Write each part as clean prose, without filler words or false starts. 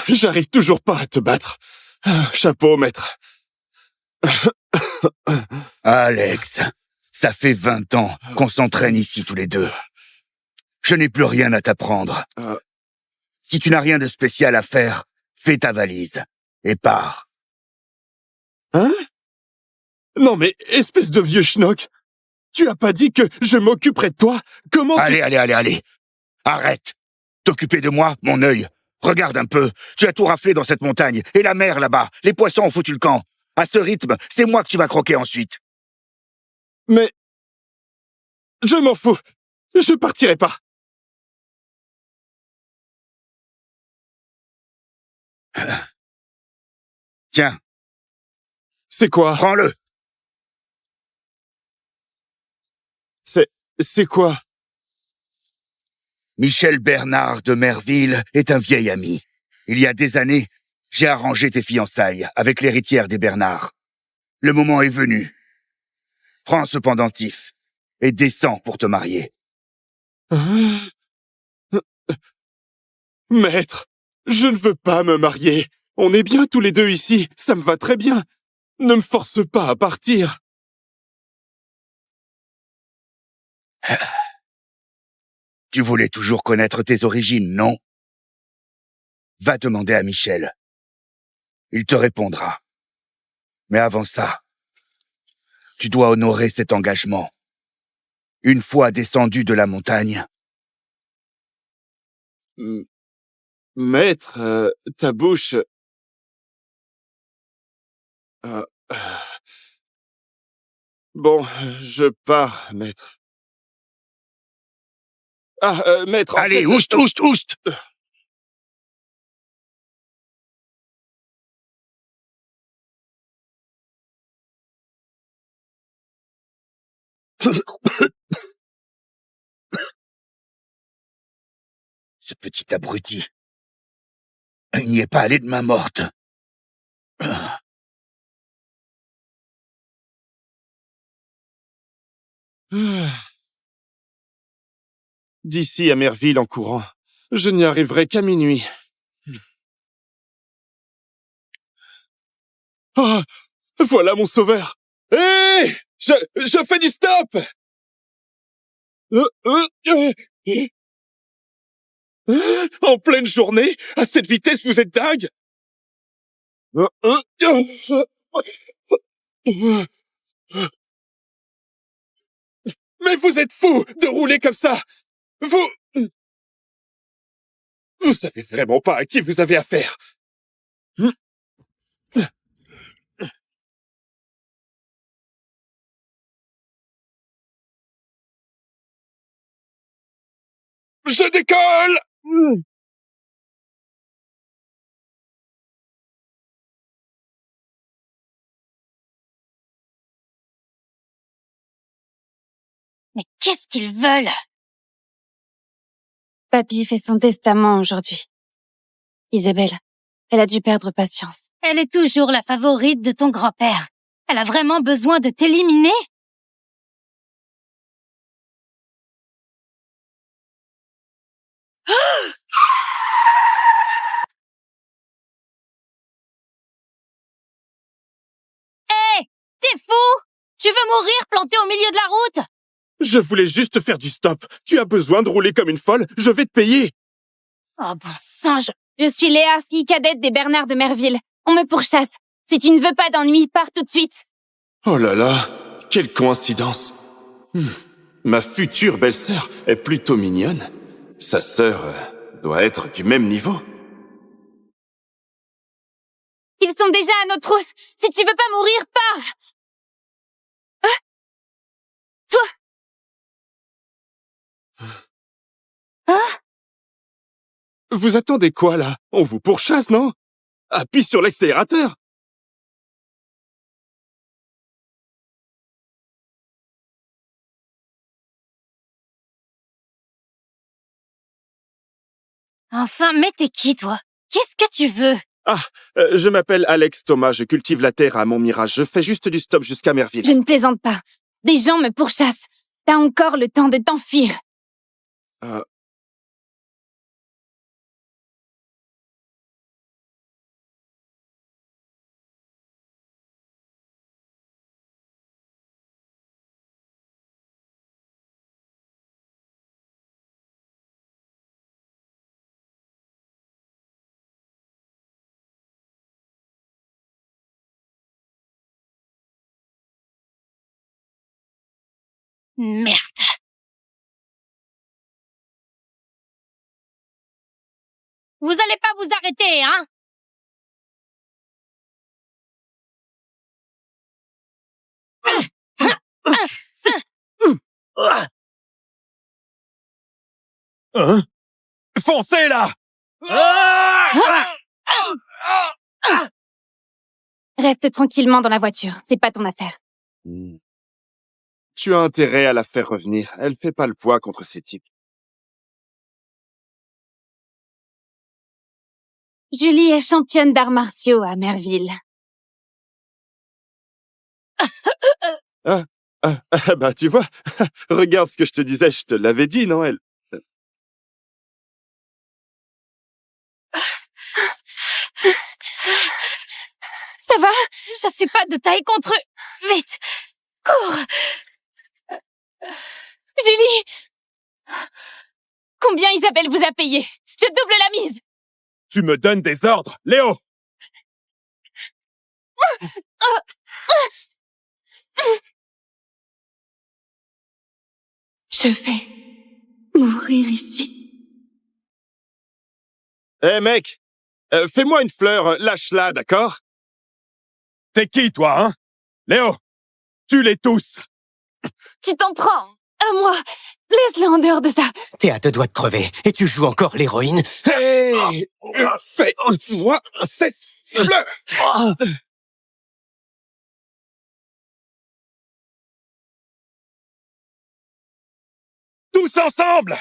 J'arrive toujours pas à te battre. Chapeau, maître. Alex, ça fait 20 ans qu'on s'entraîne ici tous les deux. Je n'ai plus rien à t'apprendre. Si tu n'as rien de spécial à faire, fais ta valise et pars. Hein? Non mais, espèce de vieux schnock. Tu as pas dit que je m'occuperais de toi? Comment tu... Allez. Arrête. T'occuper de moi, mon œil. Regarde un peu. Tu as tout raflé dans cette montagne. Et la mer là-bas. Les poissons ont foutu le camp. À ce rythme, c'est moi que tu vas croquer ensuite. Mais... Je m'en fous. Je partirai pas. Tiens. C'est quoi? Prends-le. C'est quoi? Michel Bernard de Merville est un vieil ami. Il y a des années, j'ai arrangé tes fiançailles avec l'héritière des Bernard. Le moment est venu. Prends ce pendentif et descends pour te marier. Maître, je ne veux pas me marier. On est bien tous les deux ici, ça me va très bien. Ne me force pas à partir. Tu voulais toujours connaître tes origines, non? Va demander à Michel. Il te répondra. Mais avant ça, tu dois honorer cet engagement. Une fois descendu de la montagne. Maître, ta bouche... Bon, je pars, maître. Maître, en Allez, fait... oust. Ce petit abruti. Il n'y est pas allé de main morte. D'ici à Merville en courant, je n'y arriverai qu'à minuit. Ah, voilà mon sauveur. Hé, je fais du stop. En pleine journée, à cette vitesse, vous êtes dingue. Mais vous êtes fou de rouler comme ça. Vous savez vraiment pas à qui vous avez affaire. Je décolle! Mais qu'est-ce qu'ils veulent? Papy fait son testament aujourd'hui. Isabelle, elle a dû perdre patience. Elle est toujours la favorite de ton grand-père. Elle a vraiment besoin de t'éliminer? Hé! T'es fou? Tu veux mourir planté au milieu de la route? Je voulais juste faire du stop. Tu as besoin de rouler comme une folle, je vais te payer. Oh bon sang, Je suis Léa, fille cadette des Bernard de Merville. On me pourchasse. Si tu ne veux pas d'ennui, pars tout de suite. Oh là là, quelle coïncidence. Ma future belle-sœur est plutôt mignonne. Sa sœur doit être du même niveau. Ils sont déjà à nos trousses. Si tu veux pas mourir, pars. Toi. Vous attendez quoi là? On vous pourchasse, non? Appuie sur l'accélérateur. Enfin, mais t'es qui, toi? Qu'est-ce que tu veux? Je m'appelle Alex Thomas, je cultive la terre à Montmirage. Je fais juste du stop jusqu'à Merville. Je ne plaisante pas. Des gens me pourchassent. T'as encore le temps de t'enfuir. Merde. Vous allez pas vous arrêter, hein? Hein? Foncez, là! Reste tranquillement dans la voiture, c'est pas ton affaire. Tu as intérêt à la faire revenir. Elle fait pas le poids contre ces types. Julie est championne d'arts martiaux à Merville. Bah, tu vois, regarde ce que je te disais, je te l'avais dit, non, elle? Ça va? Je suis pas de taille contre eux. Vite! Cours! Julie! Combien Isabelle vous a payé? Je double la mise! Tu me donnes des ordres, Léo! Je vais mourir ici. Hé, mec! Fais-moi une fleur, lâche-la, d'accord? T'es qui, toi, hein? Léo! Tue-les tous! Tu t'en prends à moi. Laisse-le en dehors de ça. T'es à 2 doigts de crever, et tu joues encore l'héroïne. Hé! Fais-moi cette fleur! Oh. Tous ensemble!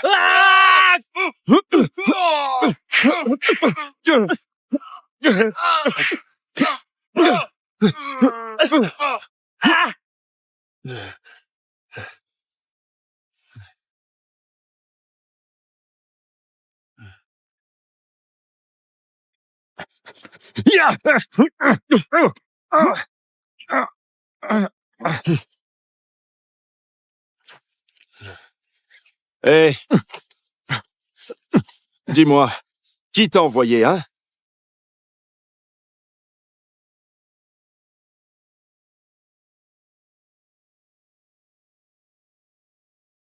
Hé! Dis-moi, qui t'a envoyé, hein?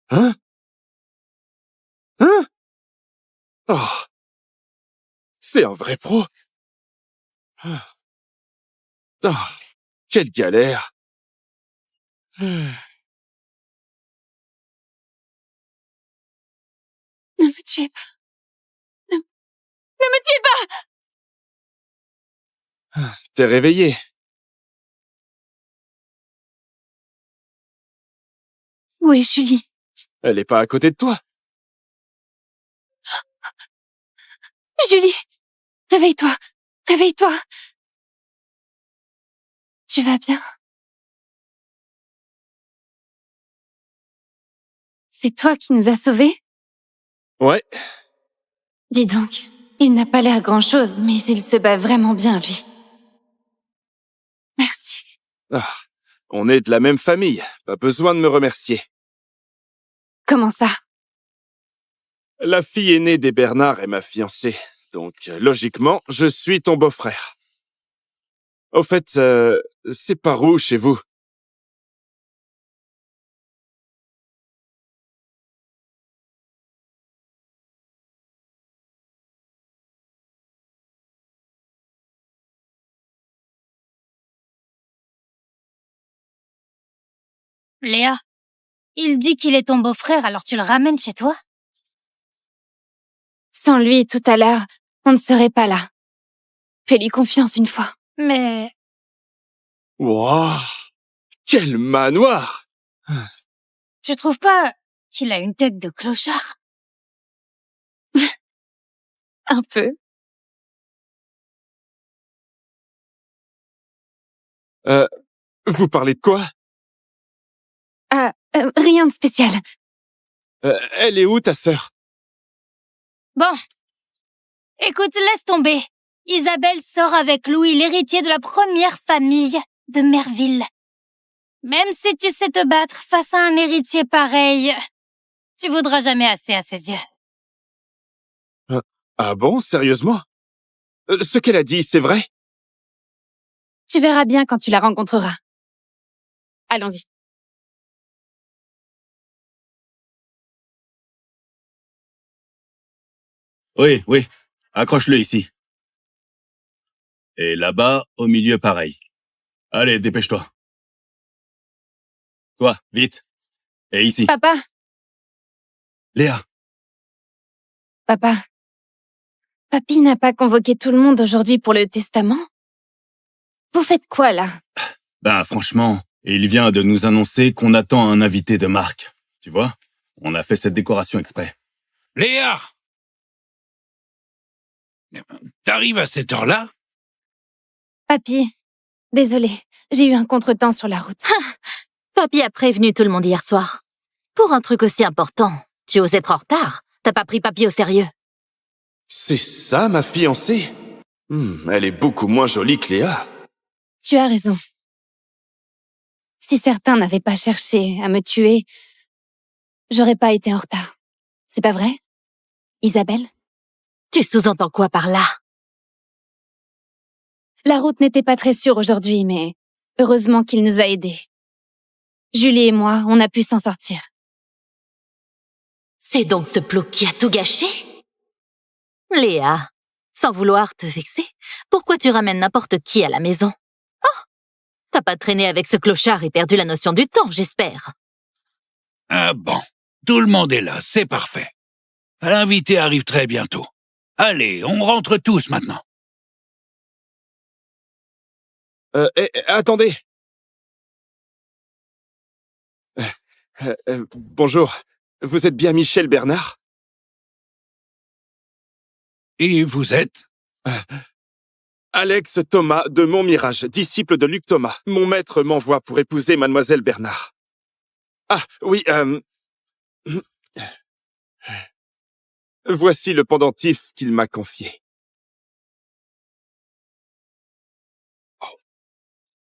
Hein? Hein? Oh! C'est un vrai pro! Oh, quelle galère! Ne me tuez pas. Ne me tuez pas. T'es réveillé? Où est Julie? Elle est pas à côté de toi? Julie! Réveille-toi. Réveille-toi. Tu vas bien? C'est toi qui nous as sauvés? Ouais. Dis donc, il n'a pas l'air grand-chose, mais il se bat vraiment bien, lui. Merci. Ah, on est de la même famille. Pas besoin de me remercier. Comment ça? La fille aînée des Bernard est ma fiancée. Donc, logiquement, je suis ton beau-frère. Au fait, c'est par où chez vous? Léa, il dit qu'il est ton beau-frère, alors tu le ramènes chez toi? Sans lui, tout à l'heure, on ne serait pas là. Fais-lui confiance une fois. Mais Wouah! Quel manoir! tu trouves pas qu'il a une tête de clochard? Un peu. Vous parlez de quoi? Rien de spécial. Elle est où, ta sœur? Bon. Écoute, laisse tomber. Isabelle sort avec Louis, l'héritier de la première famille de Merville. Même si tu sais te battre face à un héritier pareil, tu voudras jamais assez à ses yeux. Ah bon, sérieusement? Ce qu'elle a dit, c'est vrai? Tu verras bien quand tu la rencontreras. Allons-y. Oui, oui. Accroche-le ici. Et là-bas, au milieu, pareil. Allez, dépêche-toi. Toi, vite. Et ici. Papa, Léa. papa. Papy n'a pas convoqué tout le monde aujourd'hui pour le testament? Vous faites quoi, là? Ben, franchement, il vient de nous annoncer qu'on attend un invité de marque. Tu vois? On a fait cette décoration exprès. Léa! T'arrives à cette heure-là? Papy, désolé, j'ai eu un contretemps sur la route. Papy a prévenu tout le monde hier soir. Pour un truc aussi important, tu oses être en retard. T'as pas pris Papy au sérieux. C'est ça, ma fiancée? Elle est beaucoup moins jolie que Léa. Tu as raison. Si certains n'avaient pas cherché à me tuer, j'aurais pas été en retard. C'est pas vrai, Isabelle? Tu sous-entends quoi par là? La route n'était pas très sûre aujourd'hui, mais heureusement qu'il nous a aidés. Julie et moi, on a pu s'en sortir. C'est donc ce plouc qui a tout gâché? Léa, sans vouloir te vexer, pourquoi tu ramènes n'importe qui à la maison? Oh, t'as pas traîné avec ce clochard et perdu la notion du temps, j'espère. Ah bon, tout le monde est là, c'est parfait. L'invité arrive très bientôt. Allez, on rentre tous maintenant. Attendez. Bonjour. Vous êtes bien Michel Bernard? Et vous êtes? Alex Thomas de Montmirage, disciple de Luc Thomas. Mon maître m'envoie pour épouser mademoiselle Bernard. Ah, oui, voici le pendentif qu'il m'a confié.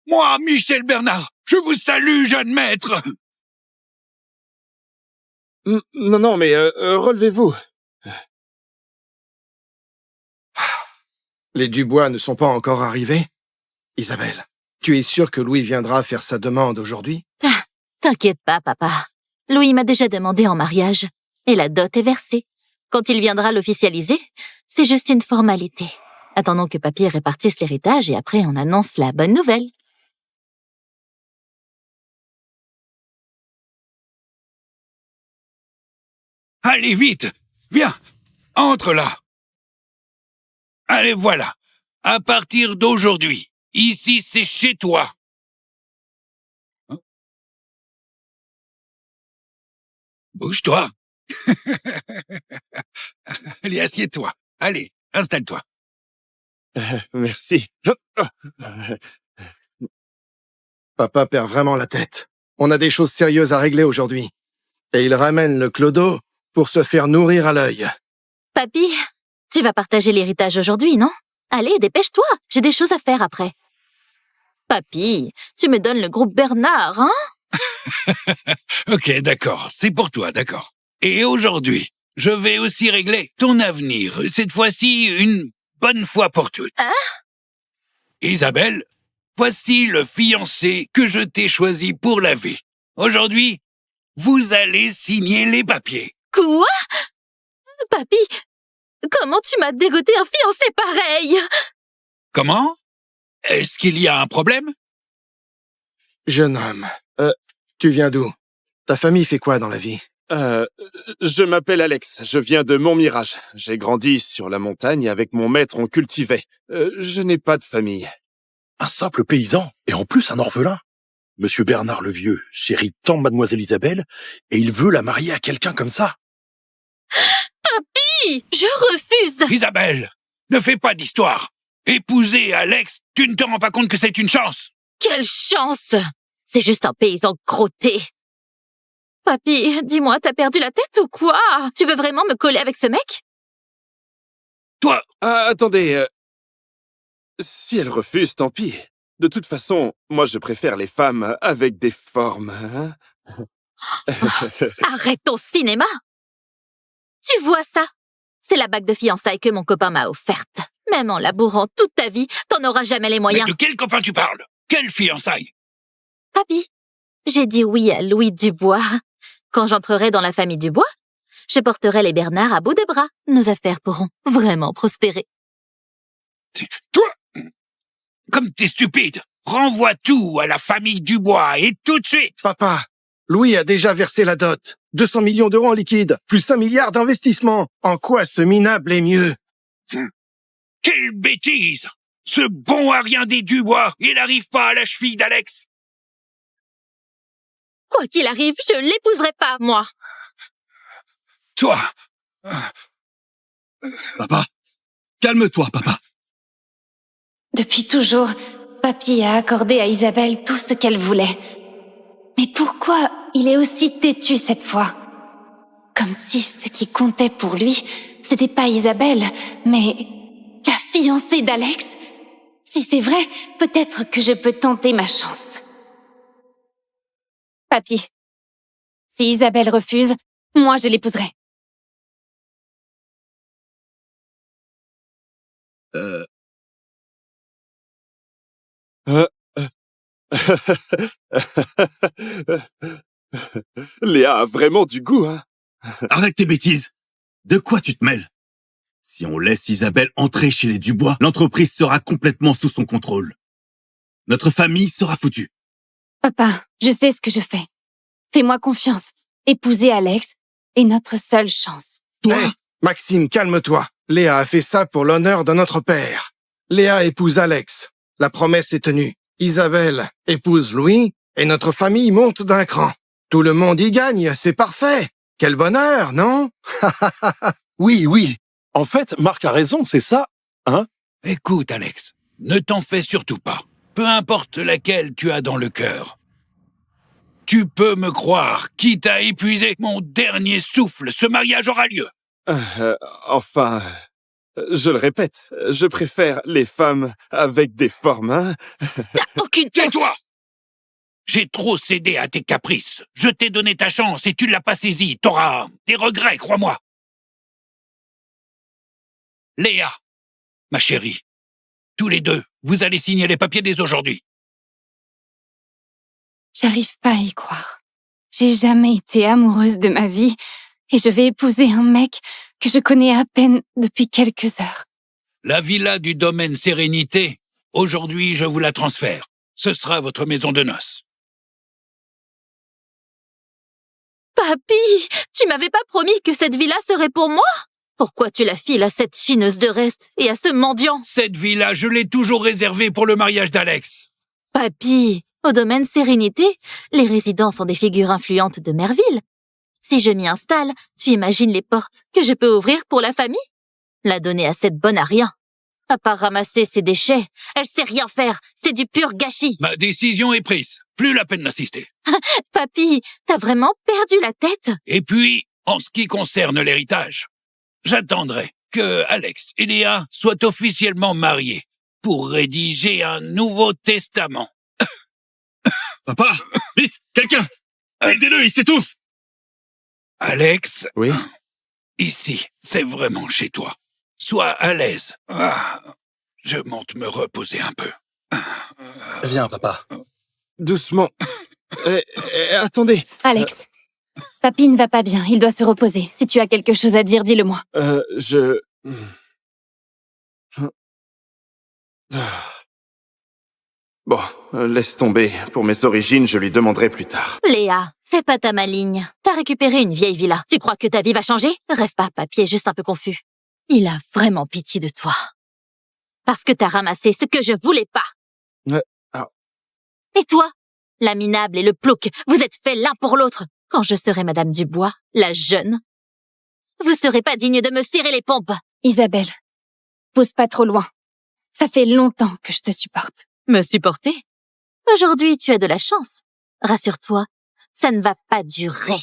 Moi, Michel Bernard, je vous salue, jeune maître. Non, mais relevez-vous. Les Dubois ne sont pas encore arrivés? Isabelle, tu es sûre que Louis viendra faire sa demande aujourd'hui? T'inquiète pas, papa. Louis m'a déjà demandé en mariage. Et la dot est versée. Quand il viendra l'officialiser, c'est juste une formalité. Attendons que Papy répartisse l'héritage et après on annonce la bonne nouvelle. Allez, vite. Viens, entre là. Allez, voilà. À partir d'aujourd'hui, ici, c'est chez toi. Bouge-toi. Allez, assieds-toi. Allez, installe-toi. Merci. Papa perd vraiment la tête. On a des choses sérieuses à régler aujourd'hui. Et il ramène le clodo pour se faire nourrir à l'œil. Papy, tu vas partager l'héritage aujourd'hui, non? Allez, dépêche-toi, j'ai des choses à faire après. Papy, tu me donnes le groupe Bernard, hein? Ok, d'accord, c'est pour toi, d'accord. Et aujourd'hui, je vais aussi régler ton avenir, cette fois-ci une bonne fois pour toutes. Hein? Isabelle, voici le fiancé que je t'ai choisi pour la vie. Aujourd'hui, vous allez signer les papiers. Quoi? Papy, comment tu m'as dégoté un fiancé pareil? Comment? Est-ce qu'il y a un problème? Jeune homme, tu viens d'où? Ta famille fait quoi dans la vie? Je m'appelle Alex, je viens de Montmirage. J'ai grandi sur la montagne avec mon maître, on cultivait. Je n'ai pas de famille. Un simple paysan, et en plus un orphelin. Monsieur Bernard le Vieux chérit tant mademoiselle Isabelle, et il veut la marier à quelqu'un comme ça. Papy, je refuse! Isabelle, ne fais pas d'histoire. Épouser Alex, tu ne te rends pas compte que c'est une chance? Quelle chance! C'est juste un paysan crotté. Papy, dis-moi, t'as perdu la tête ou quoi? Tu veux vraiment me coller avec ce mec? Toi, Ah, attendez. Si elle refuse, tant pis. De toute façon, moi je préfère les femmes avec des formes. Hein? Arrête ton cinéma! Tu vois ça? C'est la bague de fiançailles que mon copain m'a offerte. Même en labourant toute ta vie, t'en auras jamais les mais moyens. de quel copain tu parles? Quelle fiançailles? Papy, j'ai dit oui à Louis Dubois. Quand j'entrerai dans la famille Dubois, je porterai les Bernard à bout de bras. Nos affaires pourront vraiment prospérer. Toi, comme t'es stupide, renvoie tout à la famille Dubois et tout de suite. Papa, Louis a déjà versé la dot. 200 millions d'euros en liquide, plus 1 milliard d'investissements. En quoi ce minable est mieux? Quelle bêtise! Ce bon à rien des Dubois, il n'arrive pas à la cheville d'Alex. Quoi qu'il arrive, je ne l'épouserai pas, moi. Toi, Papa, calme-toi, papa. Depuis toujours, Papy a accordé à Isabelle tout ce qu'elle voulait. Mais pourquoi il est aussi têtu cette fois? Comme si ce qui comptait pour lui, c'était pas Isabelle, mais la fiancée d'Alex. Si c'est vrai, peut-être que je peux tenter ma chance. Papy, si Isabelle refuse, moi je l'épouserai. Léa a vraiment du goût, hein. Arrête tes bêtises. De quoi tu te mêles? Si on laisse Isabelle entrer chez les Dubois, l'entreprise sera complètement sous son contrôle. Notre famille sera foutue. Papa, je sais ce que je fais. Fais-moi confiance. Épouser Alex est notre seule chance. Toi, Hey, Maxime, calme-toi. Léa a fait ça pour l'honneur de notre père. Léa épouse Alex. La promesse est tenue. Isabelle épouse Louis et notre famille monte d'un cran. Tout le monde y gagne, c'est parfait. Quel bonheur, non? Oui, oui. En fait, Marc a raison, c'est ça, hein? écoute Alex, ne t'en fais surtout pas. Peu importe laquelle tu as dans le cœur. Tu peux me croire, quitte à épuiser mon dernier souffle, ce mariage aura lieu. Enfin, je le répète, je préfère les femmes avec des formes, hein. Aucune honte. Tais-toi! J'ai trop cédé à tes caprices. Je t'ai donné ta chance et tu ne l'as pas saisie. T'auras des regrets, crois-moi. Léa, ma chérie, tous les deux, vous allez signer les papiers dès aujourd'hui. J'arrive pas à y croire. J'ai jamais été amoureuse de ma vie et je vais épouser un mec que je connais à peine depuis quelques heures. La villa du domaine Sérénité, aujourd'hui, je vous la transfère. Ce sera votre maison de noces. Papy, tu m'avais pas promis que cette villa serait pour moi? Pourquoi tu la files à cette chineuse de reste et à ce mendiant? Cette villa, je l'ai toujours réservée pour le mariage d'Alex. Papy, au domaine Sérénité, les résidents sont des figures influentes de Merville. Si je m'y installe, tu imagines les portes que je peux ouvrir pour la famille? La donner à cette bonne à rien. À part ramasser ses déchets, elle sait rien faire, c'est du pur gâchis. Ma décision est prise. Plus la peine d'insister. Papy, t'as vraiment perdu la tête? Et puis, en ce qui concerne l'héritage, j'attendrai que Alex et Léa soient officiellement mariés pour rédiger un nouveau testament. papa, vite, quelqu'un! Aidez-le, il s'étouffe! Alex, Oui? ici, c'est vraiment chez toi. Sois à l'aise. Je monte me reposer un peu. Viens, papa. Doucement. Attendez. Alex, Papy ne va pas bien, il doit se reposer. Si tu as quelque chose à dire, dis-le-moi. Bon, laisse tomber. Pour mes origines, je lui demanderai plus tard. Léa, fais pas ta maligne. T'as récupéré une vieille villa. Tu crois que ta vie va changer? Rêve pas, Papy est juste un peu confus. Il a vraiment pitié de toi. Parce que t'as ramassé ce que je voulais pas. Et toi, la minable et le plouc, vous êtes faits l'un pour l'autre. Quand je serai Madame Dubois, la jeune, vous serez pas digne de me serrer les pompes. Isabelle, pousse pas trop loin. Ça fait longtemps que je te supporte. Me supporter? Aujourd'hui, tu as de la chance. Rassure-toi, ça ne va pas durer.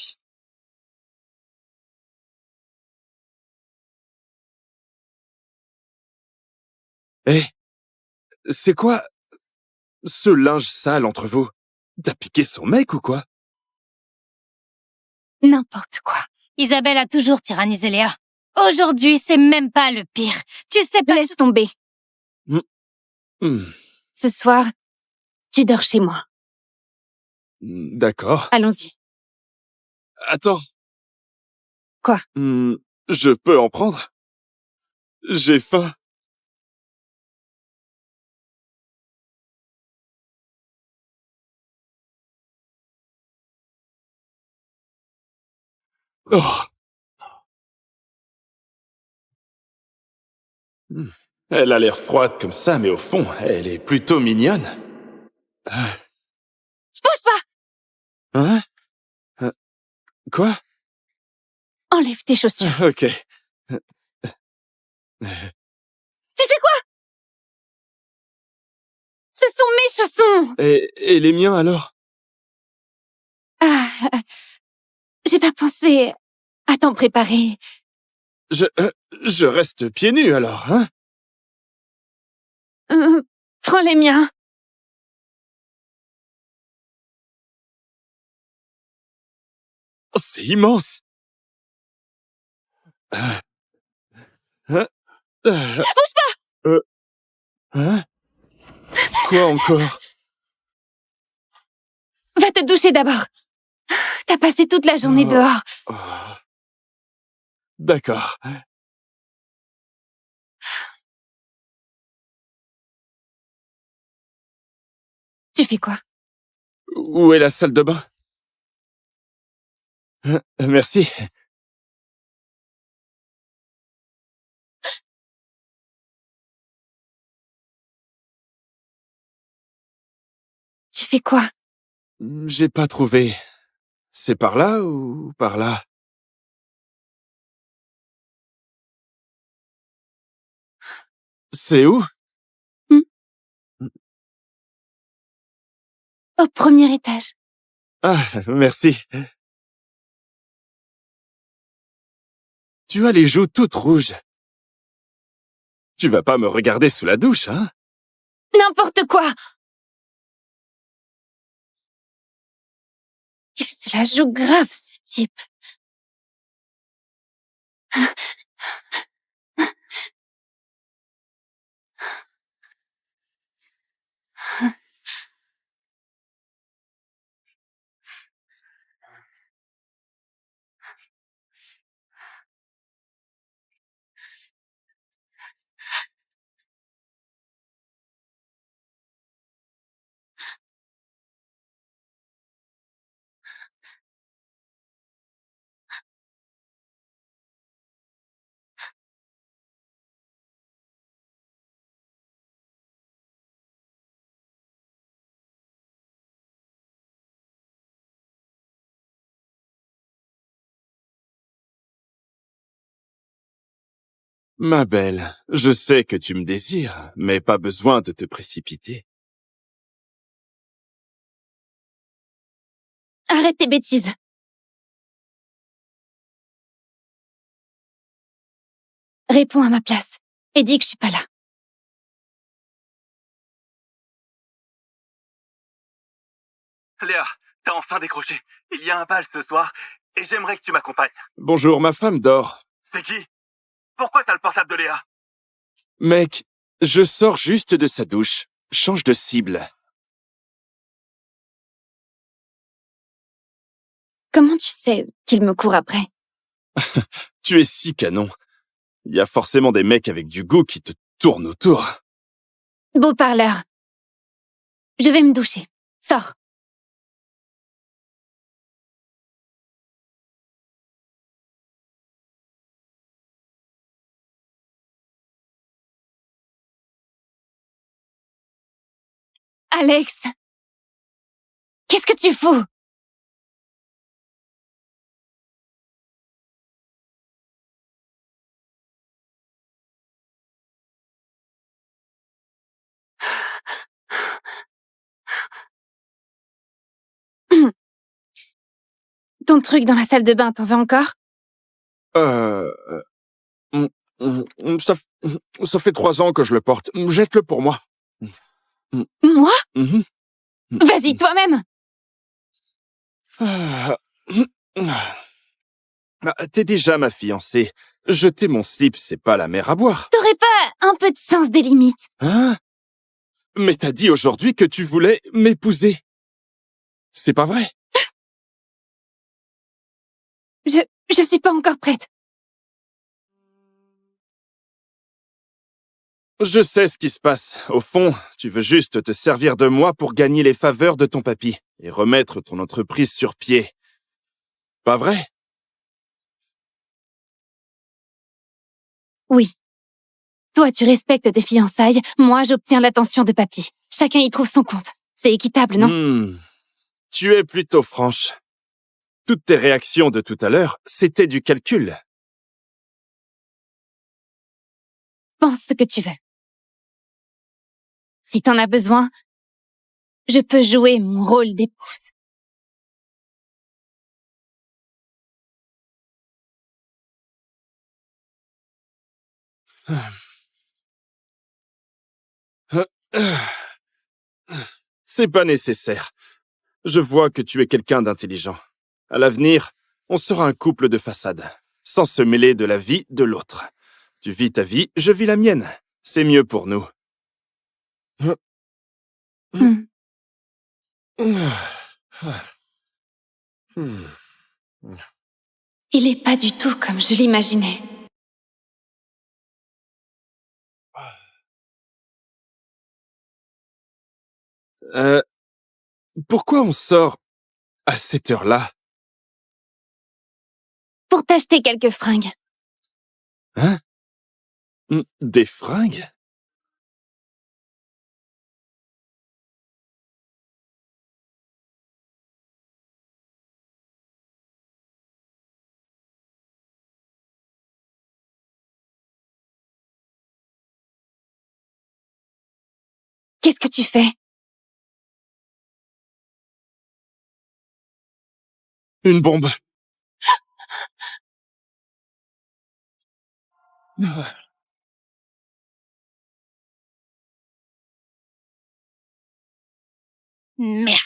C'est quoi ce linge sale entre vous? T'as piqué son mec ou quoi? N'importe quoi. Isabelle a toujours tyrannisé Léa. Aujourd'hui, c'est même pas le pire. Tu sais pas... Laisse tomber. Ce soir, tu dors chez moi. D'accord. Allons-y. Attends. Quoi? Je peux en prendre? J'ai faim. Oh. Elle a l'air froide comme ça, mais au fond, elle est plutôt mignonne. Bouge pas! Hein? Quoi? Enlève tes chaussures. Ok. Tu fais quoi? Ce sont mes chaussons! Et les miens alors? Ah, j'ai pas pensé à t'en préparer. Je reste pieds nus alors, hein? Prends les miens. Oh, c'est immense! Bouge pas! Hein? Quoi encore? Va te doucher d'abord. T'as passé toute la journée dehors. Oh. D'accord. Tu fais quoi? Où est la salle de bain? Merci. Tu fais quoi? J'ai pas trouvé. C'est par là ou par là? C'est où? Au premier étage. Ah, merci. Tu as les joues toutes rouges. Tu vas pas me regarder sous la douche, hein? N'importe quoi! Il se la joue grave, ce type. Ma belle, je sais que tu me désires, mais pas besoin de te précipiter. Arrête tes bêtises. Réponds à ma place et dis que je suis pas là. Léa, t'as enfin décroché. Il y a un bal ce soir et j'aimerais que tu m'accompagnes. Bonjour, ma femme dort. C'est qui? Pourquoi t'as le portable de Léa? Mec, je sors juste de sa douche. Change de cible. Comment tu sais qu'il me court après? Tu es si canon. Il y a forcément des mecs avec du goût qui te tournent autour. Beau parleur. Je vais me doucher. Sors. Alex! Qu'est-ce que tu fous? Ton truc dans la salle de bain, t'en veux encore? Mm, ça fait 3 ans que je le porte. Jette-le pour moi. Moi? Mhm. Vas-y, toi-même! T'es déjà ma fiancée. Jeter mon slip, c'est pas la mer à boire. T'aurais pas un peu de sens des limites? Hein? Mais t'as dit aujourd'hui que tu voulais m'épouser. C'est pas vrai? Je suis pas encore prête. Je sais ce qui se passe. Au fond, tu veux juste te servir de moi pour gagner les faveurs de ton papy et remettre ton entreprise sur pied. Pas vrai? Oui. Toi, tu respectes tes fiançailles, moi, j'obtiens l'attention de papy. Chacun y trouve son compte. C'est équitable, non? Tu es plutôt franche. Toutes tes réactions de tout à l'heure, c'était du calcul. Pense ce que tu veux. Si t'en as besoin, je peux jouer mon rôle d'épouse. C'est pas nécessaire. Je vois que tu es quelqu'un d'intelligent. À l'avenir, on sera un couple de façade, sans se mêler de la vie de l'autre. Tu vis ta vie, je vis la mienne. C'est mieux pour nous. Il est pas du tout comme je l'imaginais. Pourquoi on sort à cette heure-là? Pour t'acheter quelques fringues. Hein? Des fringues? Qu'est-ce que tu fais? Une bombe. Merde.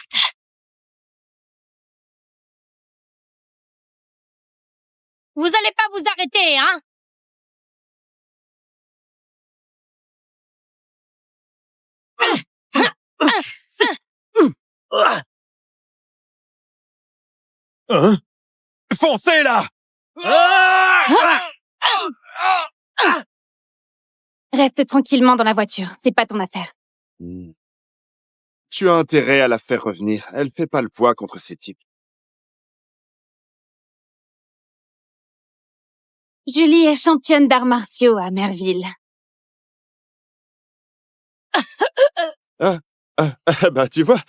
Vous allez pas vous arrêter, hein? Hein? Foncez là! Reste tranquillement dans la voiture, c'est pas ton affaire. Tu as intérêt à la faire revenir. Elle fait pas le poids contre ces types. Julie est championne d'arts martiaux à Merville. Bah tu vois,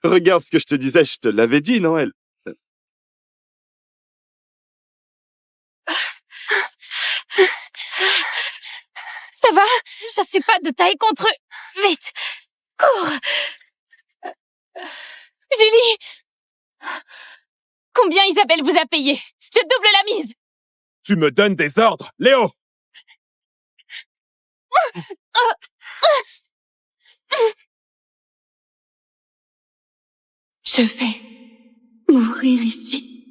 regarde ce que je te disais, je te l'avais dit, non, elle? Ça va? Je suis pas de taille contre eux. Vite! Cours! Julie! Combien Isabelle vous a payé? Je double la mise! Tu me donnes des ordres, Léo! Je vais mourir ici.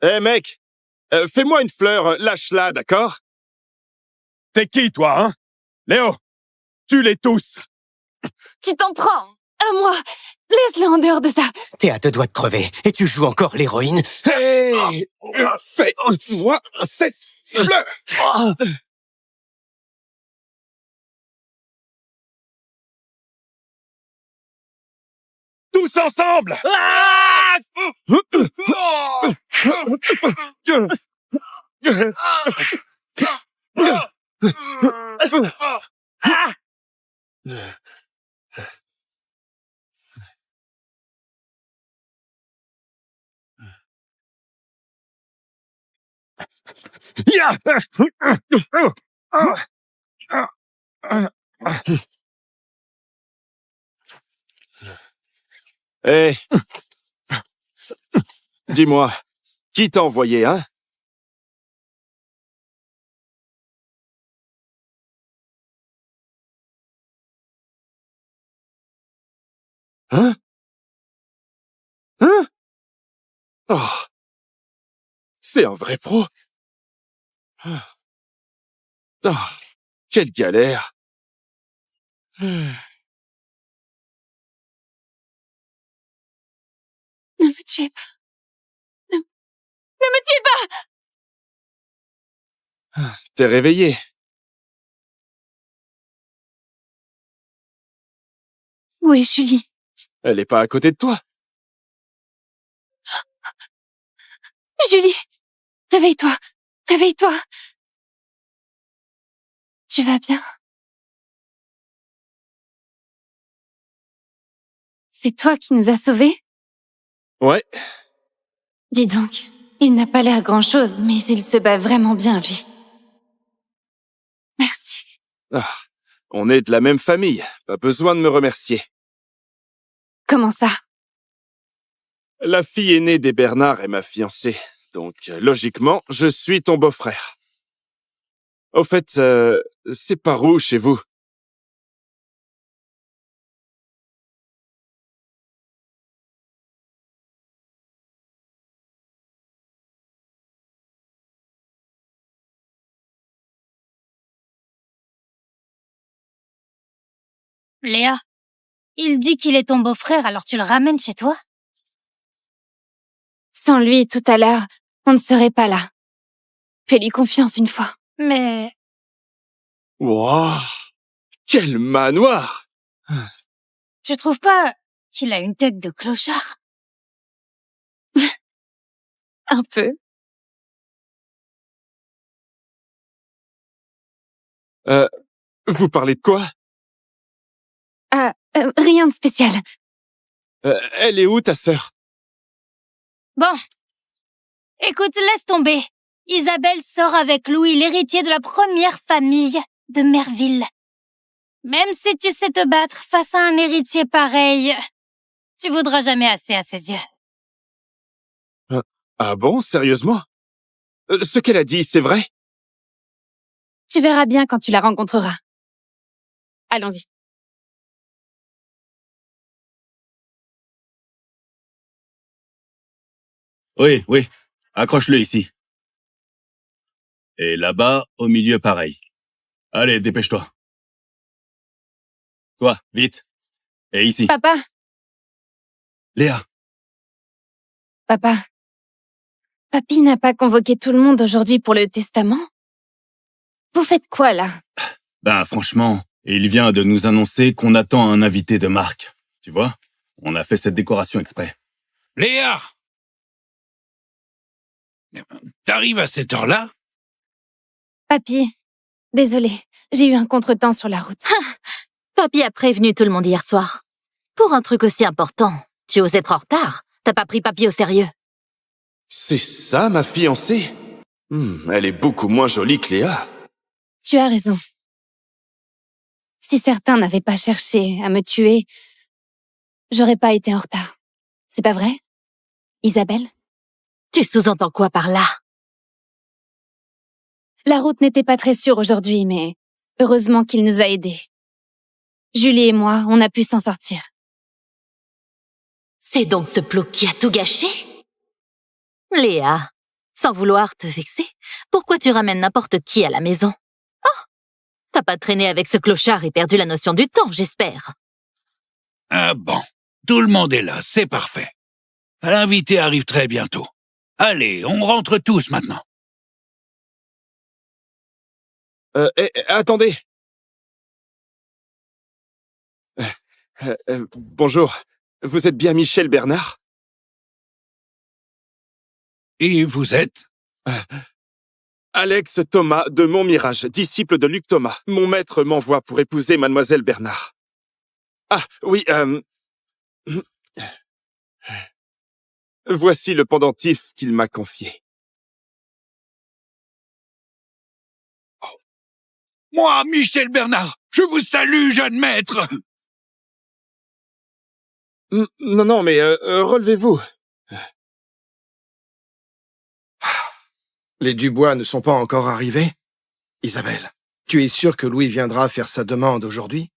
Hé mec, fais-moi une fleur, lâche-la, d'accord? T'es qui, toi, hein? Léo, tue-les tous! Tu t'en prends à moi. Laisse-le en dehors de ça. T'es à 2 doigts de crever, et tu joues encore l'héroïne. Hé! Fais-moi cette fleur! Tous ensemble! Hé! Dis-moi, qui t'a envoyé, hein? Hein? Hein? Oh! C'est un vrai pro! Oh, quelle galère! Ne me tuez pas. Ne me tuez pas! T'es réveillée. Où est Julie? Elle est pas à côté de toi. Julie! Réveille-toi! Réveille-toi! Tu vas bien? C'est toi qui nous as sauvés? Ouais. Dis donc, il n'a pas l'air grand-chose, mais il se bat vraiment bien, lui. Merci. Ah, on est de la même famille. Pas besoin de me remercier. Comment ça? La fille aînée des Bernard est ma fiancée. Donc, logiquement, je suis ton beau-frère. Au fait, c'est par où chez vous? Léa, il dit qu'il est ton beau-frère, alors tu le ramènes chez toi? Sans lui, tout à l'heure, on ne serait pas là. Fais-lui confiance une fois. Mais Wouah! Quel manoir! tu trouves pas qu'il a une tête de clochard? Un peu. Vous parlez de quoi? Rien de spécial. Elle est où, ta sœur? Bon. Écoute, laisse tomber. Isabelle sort avec Louis, l'héritier de la première famille de Merville. Même si tu sais te battre face à un héritier pareil, tu voudras jamais assez à ses yeux. Ah bon, sérieusement? Ce qu'elle a dit, c'est vrai? Tu verras bien quand tu la rencontreras. Allons-y. Oui, oui. Accroche-le ici. Et là-bas, au milieu, pareil. Allez, dépêche-toi. Toi, vite. Et ici. Papa, Léa. papa. Papy n'a pas convoqué tout le monde aujourd'hui pour le testament? Vous faites quoi, là? Ben, franchement, il vient de nous annoncer qu'on attend un invité de marque. Tu vois? On a fait cette décoration exprès. Léa! T'arrives à cette heure-là? Papy, désolé, j'ai eu un contretemps sur la route. Papy a prévenu tout le monde hier soir. Pour un truc aussi important, tu oses être en retard? T'as pas pris Papy au sérieux? C'est ça, ma fiancée? Elle est beaucoup moins jolie que Léa. Tu as raison. Si certains n'avaient pas cherché à me tuer, j'aurais pas été en retard. C'est pas vrai, Isabelle? Tu sous-entends quoi par là? La route n'était pas très sûre aujourd'hui, mais heureusement qu'il nous a aidés. Julie et moi, on a pu s'en sortir. C'est donc ce plot qui a tout gâché? Léa, sans vouloir te vexer, pourquoi tu ramènes n'importe qui à la maison? Oh, t'as pas traîné avec ce clochard et perdu la notion du temps, j'espère. Ah bon, tout le monde est là, c'est parfait. L'invité arrive très bientôt. Allez, on rentre tous maintenant. Attendez. Bonjour. Vous êtes bien Michel Bernard? Et vous êtes? Alex Thomas de Montmirage, disciple de Luc Thomas. Mon maître m'envoie pour épouser mademoiselle Bernard. Ah, oui, voici le pendentif qu'il m'a confié. Moi, Michel Bernard, je vous salue, jeune maître! Non, mais relevez-vous. Les Dubois ne sont pas encore arrivés? Isabelle, tu es sûre que Louis viendra faire sa demande aujourd'hui?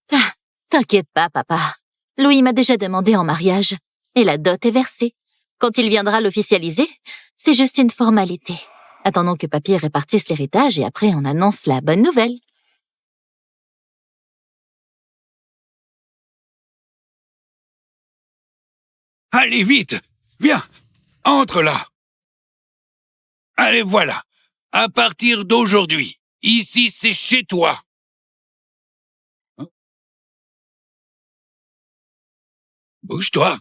T'inquiète pas, papa. Louis m'a déjà demandé en mariage, et la dot est versée. Quand il viendra l'officialiser, c'est juste une formalité. Attendons que papy répartisse l'héritage et après on annonce la bonne nouvelle. Allez, vite! Viens! Entre là! Allez, voilà. À partir d'aujourd'hui, ici c'est chez toi. Hein? Bouge-toi.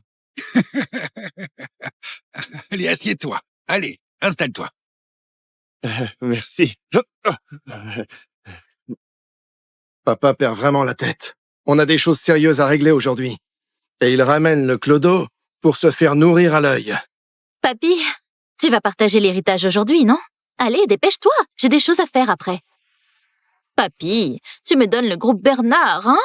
Allez, assieds-toi. Allez, installe-toi. Merci. Papa perd vraiment la tête. On a des choses sérieuses à régler aujourd'hui. Et il ramène le clodo pour se faire nourrir à l'œil. Papy, tu vas partager l'héritage aujourd'hui, non? Allez, dépêche-toi, j'ai des choses à faire après. Papy, tu me donnes le groupe Bernard, hein?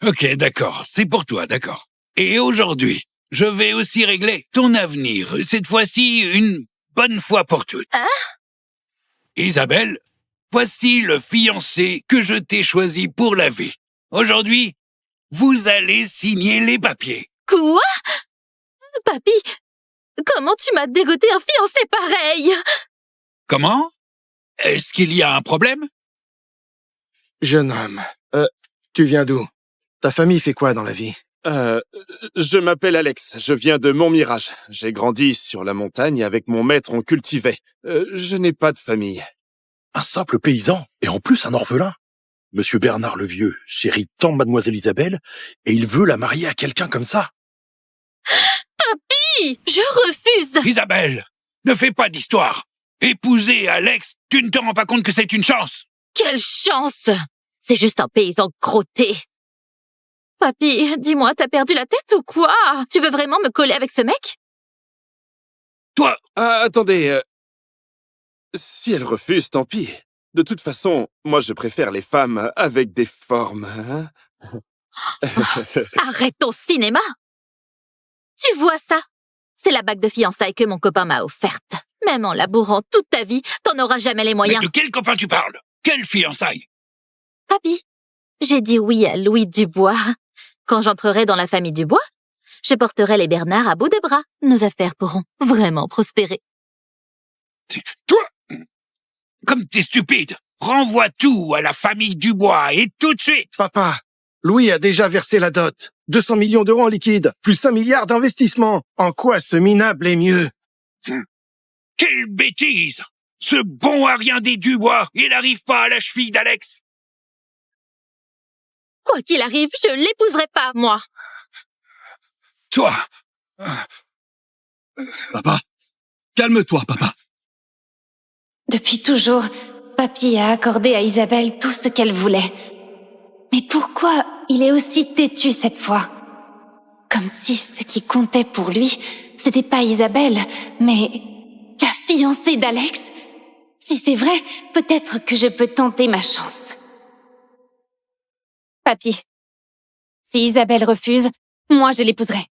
Ok, d'accord, c'est pour toi, d'accord. Et aujourd'hui, je vais aussi régler ton avenir, cette fois-ci une bonne fois pour toutes. Hein? Isabelle, voici le fiancé que je t'ai choisi pour la vie. Aujourd'hui, vous allez signer les papiers. Quoi? Papy, comment tu m'as dégoté un fiancé pareil? Comment? Est-ce qu'il y a un problème? Jeune homme, tu viens d'où? Ta famille fait quoi dans la vie? Je m'appelle Alex, je viens de Montmirage. J'ai grandi sur la montagne, avec mon maître on cultivait. Je n'ai pas de famille. Un simple paysan, et en plus un orphelin. Monsieur Bernard le Vieux chérit tant mademoiselle Isabelle, et il veut la marier à quelqu'un comme ça. Papy, je refuse! Isabelle, ne fais pas d'histoire. Épouser Alex, tu ne te rends pas compte que c'est une chance? Quelle chance! C'est juste un paysan crotté. Papy, dis-moi, t'as perdu la tête ou quoi? Tu veux vraiment me coller avec ce mec? Toi, Ah, attendez, si elle refuse, tant pis. De toute façon, moi je préfère les femmes avec des formes, hein. Arrête ton cinéma! Tu vois ça? C'est la bague de fiançailles que mon copain m'a offerte. Même en labourant toute ta vie, t'en auras jamais les mais moyens. de quel copain tu parles? Quelle fiançaille? Papy, j'ai dit oui à Louis Dubois. Quand j'entrerai dans la famille Dubois, je porterai les Bernard à bout de bras. Nos affaires pourront vraiment prospérer. Toi, comme t'es stupide, renvoie tout à la famille Dubois et tout de suite. Papa, Louis a déjà versé la dot. 200 millions d'euros en liquide, plus 1 milliard d'investissements. En quoi ce minable est mieux? Quelle bêtise! Ce bon à rien des Dubois, il n'arrive pas à la cheville d'Alex. Quoi qu'il arrive, je l'épouserai pas, moi. Toi, Papa, calme-toi, papa. Depuis toujours, Papy a accordé à Isabelle tout ce qu'elle voulait. Mais pourquoi il est aussi têtu cette fois? Comme si ce qui comptait pour lui, c'était pas Isabelle, mais la fiancée d'Alex. Si c'est vrai, peut-être que je peux tenter ma chance. Papy, si Isabelle refuse, moi je l'épouserai.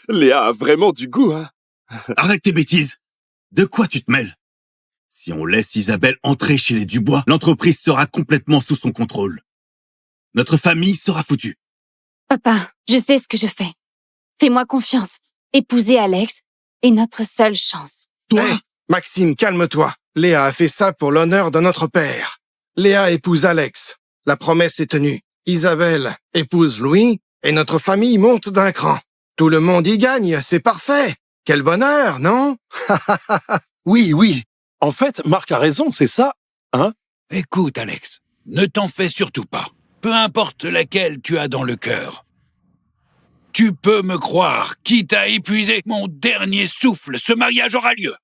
Léa a vraiment du goût, hein. Arrête tes bêtises. De quoi tu te mêles? Si on laisse Isabelle entrer chez les Dubois, l'entreprise sera complètement sous son contrôle. Notre famille sera foutue. Papa, je sais ce que je fais. Fais-moi confiance. Épouser Alex est notre seule chance. Toi, Hey, Maxime, calme-toi. Léa a fait ça pour l'honneur de notre père. Léa épouse Alex. La promesse est tenue. Isabelle épouse Louis et notre famille monte d'un cran. Tout le monde y gagne, c'est parfait. Quel bonheur, non? Oui, oui. En fait, Marc a raison, c'est ça, hein? écoute Alex, ne t'en fais surtout pas. Peu importe laquelle tu as dans le cœur. Tu peux me croire, quitte à épuiser mon dernier souffle, ce mariage aura lieu.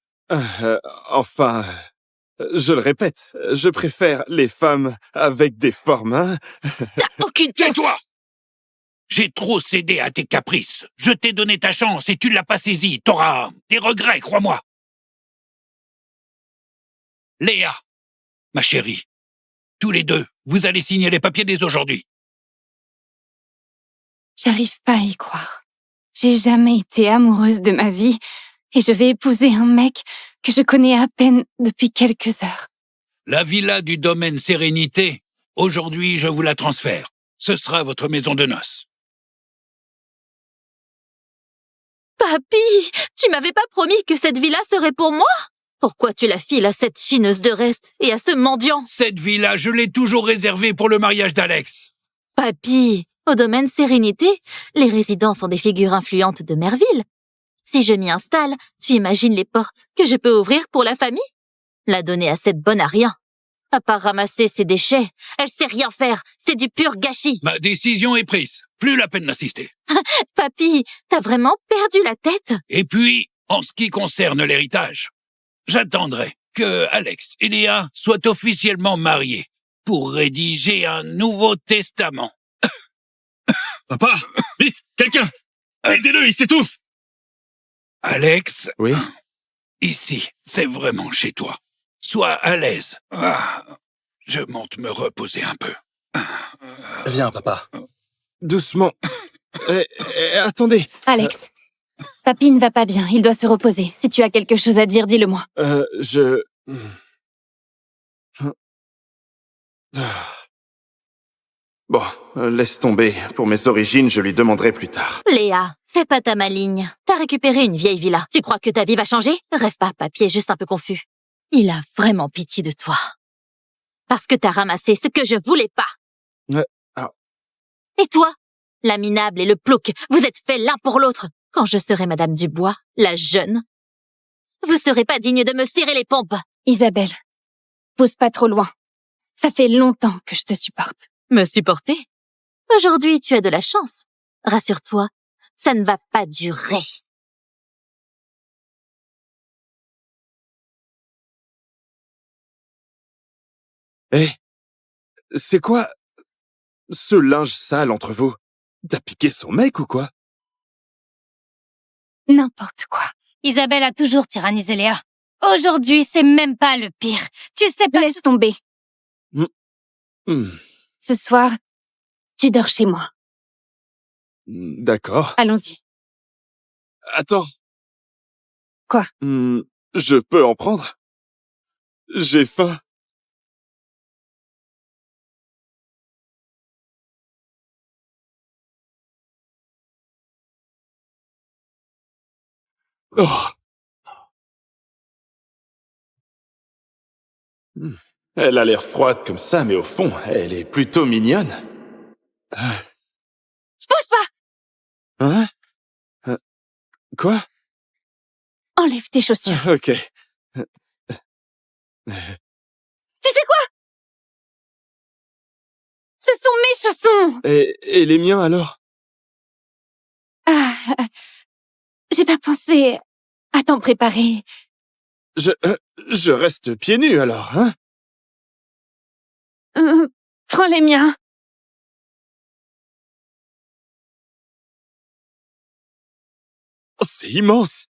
Enfin, je le répète, je préfère les femmes avec des formes, hein. Aucune honte! Tais-toi! J'ai trop cédé à tes caprices. Je t'ai donné ta chance et tu ne l'as pas saisie. T'auras des regrets, crois-moi. Léa, ma chérie, tous les deux, vous allez signer les papiers dès aujourd'hui. J'arrive pas à y croire. J'ai jamais été amoureuse de ma vie et je vais épouser un mec que je connais à peine depuis quelques heures. La villa du domaine Sérénité, aujourd'hui, je vous la transfère. Ce sera votre maison de noces. Papy, tu m'avais pas promis que cette villa serait pour moi? Pourquoi tu la files à cette chineuse de reste et à ce mendiant? Cette vie-là, je l'ai toujours réservée pour le mariage d'Alex. Papy, au domaine Sérénité, les résidents sont des figures influentes de Merville. Si je m'y installe, tu imagines les portes que je peux ouvrir pour la famille? La donner à cette bonne à rien. À part ramasser ses déchets, elle sait rien faire. C'est du pur gâchis. Ma décision est prise. Plus la peine d'insister. Papy, t'as vraiment perdu la tête? Et puis, en ce qui concerne l'héritage, j'attendrai que Alex et Léa soient officiellement mariés pour rédiger un nouveau testament. Papa, vite, quelqu'un! Aidez-le, il s'étouffe! Alex, Oui? ici, c'est vraiment chez toi. Sois à l'aise. Je monte me reposer un peu. Viens, papa. Doucement. Attendez. Alex, papy ne va pas bien, il doit se reposer. Si tu as quelque chose à dire, dis-le-moi. Bon, laisse tomber. Pour mes origines, je lui demanderai plus tard. Léa, fais pas ta maligne. T'as récupéré une vieille villa. Tu crois que ta vie va changer? Rêve pas, papy est juste un peu confus. Il a vraiment pitié de toi. Parce que t'as ramassé ce que je voulais pas. Et toi? La minable et le plouc, vous êtes faits l'un pour l'autre. Quand je serai Madame Dubois, la jeune, vous serez pas digne de me serrer les pompes. Isabelle, pousse pas trop loin. Ça fait longtemps que je te supporte. Me supporter? Aujourd'hui, tu as de la chance. Rassure-toi, ça ne va pas durer. C'est quoi ce linge sale entre vous? T'as piqué son mec ou quoi? N'importe quoi. Isabelle a toujours tyrannisé Léa. Aujourd'hui, c'est même pas le pire. Tu sais pas... Laisse tomber. Hmm, Ce soir, tu dors chez moi. D'accord. Allons-y. Attends. Quoi? Je peux en prendre? J'ai faim. Oh. Elle a l'air froide comme ça, mais au fond, elle est plutôt mignonne. Bouge pas! Hein? Quoi? Enlève tes chaussures. Ok. Tu fais quoi? Ce sont mes chaussons! Et les miens alors? Ah, j'ai pas pensé à t'en préparer. Je reste pieds nus alors, hein? Prends les miens. Oh, c'est immense!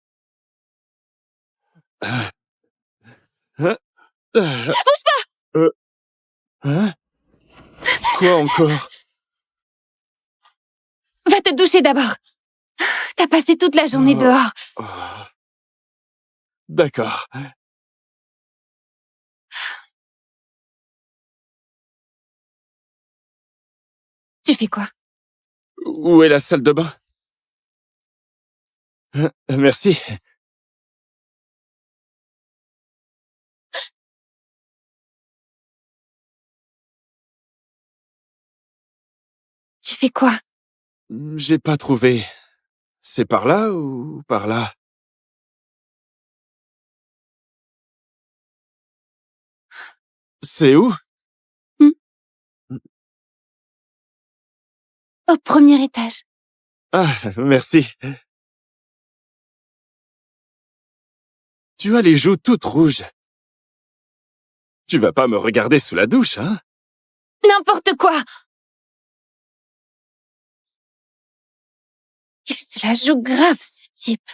Bouge pas! Hein? Quoi encore? Va te doucher d'abord. T'as passé toute la journée dehors. Oh. D'accord. Tu fais quoi? Où est la salle de bain? Merci. Tu fais quoi? J'ai pas trouvé. C'est par là ou par là? C'est où? Au premier étage. Ah, merci. Tu as les joues toutes rouges. Tu vas pas me regarder sous la douche, hein? N'importe quoi! Il se la joue grave, ce type.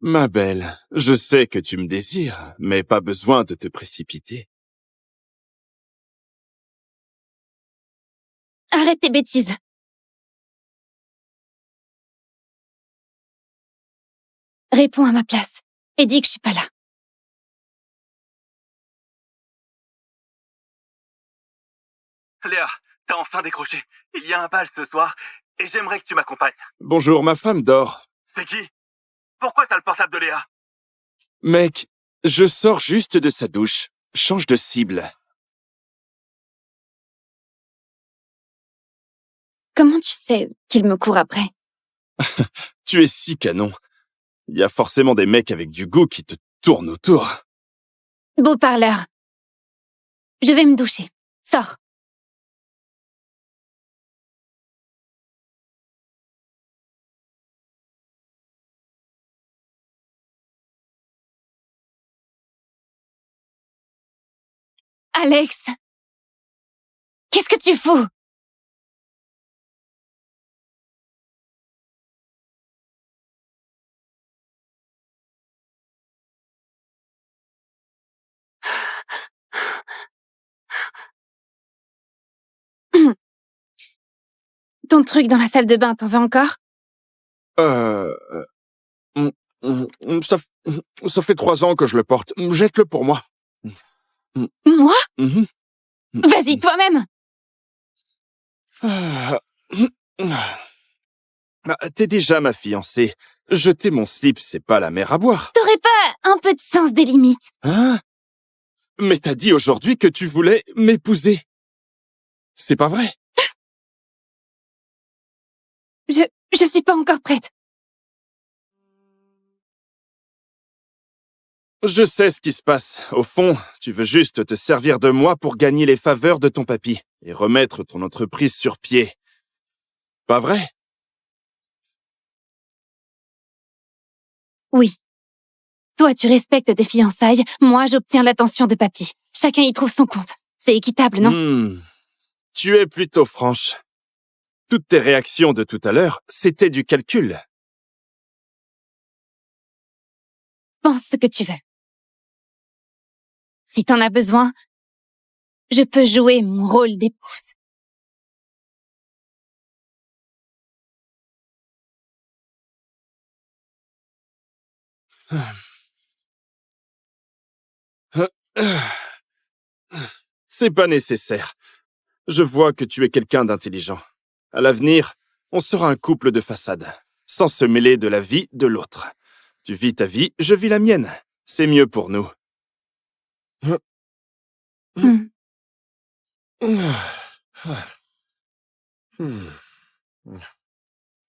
Ma belle, je sais que tu me désires, mais pas besoin de te précipiter. Arrête tes bêtises. Réponds à ma place et dis que je suis pas là. Léa, t'as enfin décroché. Il y a un bal ce soir et j'aimerais que tu m'accompagnes. Bonjour, ma femme dort. C'est qui? Pourquoi t'as le portable de Léa? Mec, je sors juste de sa douche. Change de cible. Comment tu sais qu'il me court après? Tu es si canon. Il y a forcément des mecs avec du goût qui te tournent autour. Beau parleur. Je vais me doucher. Sors. Alex! Qu'est-ce que tu fous? Ton truc dans la salle de bain, t'en veux encore? Mm, ça fait 3 ans que je le porte. Jette-le pour moi. Moi? Mhm. Vas-y, toi-même! Ah, t'es déjà ma fiancée. Jeter mon slip, c'est pas la mer à boire. T'aurais pas un peu de sens des limites? Hein? Mais t'as dit aujourd'hui que tu voulais m'épouser. C'est pas vrai? Je suis pas encore prête. Je sais ce qui se passe. Au fond, tu veux juste te servir de moi pour gagner les faveurs de ton papy et remettre ton entreprise sur pied. Pas vrai? Oui. Toi, tu respectes tes fiançailles, moi, j'obtiens l'attention de papy. Chacun y trouve son compte. C'est équitable, non? Tu es plutôt franche. Toutes tes réactions de tout à l'heure, c'était du calcul. Pense ce que tu veux. Si t'en as besoin, je peux jouer mon rôle d'épouse. C'est pas nécessaire. Je vois que tu es quelqu'un d'intelligent. À l'avenir, on sera un couple de façade, sans se mêler de la vie de l'autre. Tu vis ta vie, je vis la mienne. C'est mieux pour nous. Hmm.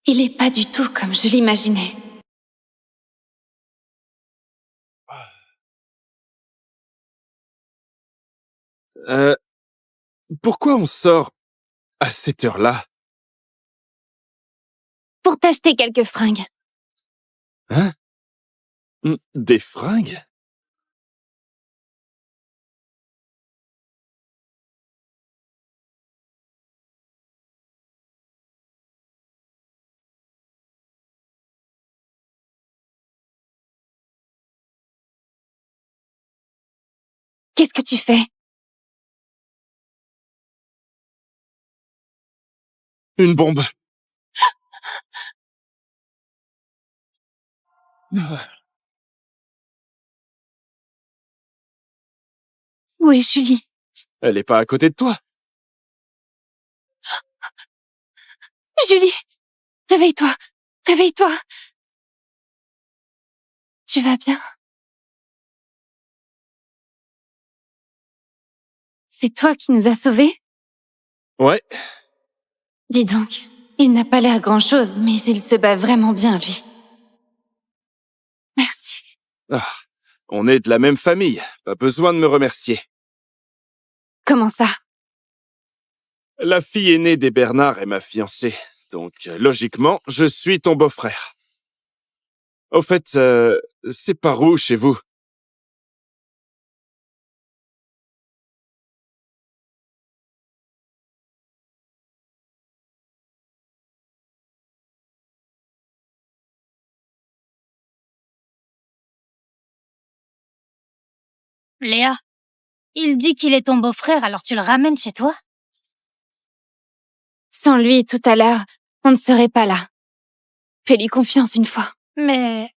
Il est pas du tout comme je l'imaginais. Pourquoi on sort à cette heure-là? Pour t'acheter quelques fringues. Hein? Des fringues? Qu'est-ce que tu fais? Une bombe. Où est Julie? Elle est pas à côté de toi. Julie! Réveille-toi! Réveille-toi! Tu vas bien? C'est toi qui nous as sauvés? Ouais. Dis donc, il n'a pas l'air grand-chose, mais il se bat vraiment bien, lui. Merci. Ah, on est de la même famille. Pas besoin de me remercier. Comment ça? La fille aînée des Bernard est ma fiancée. Donc, logiquement, je suis ton beau-frère. Au fait, c'est par où chez vous? Léa, il dit qu'il est ton beau-frère, alors tu le ramènes chez toi? Sans lui, tout à l'heure, on ne serait pas là. Fais-lui confiance une fois. Mais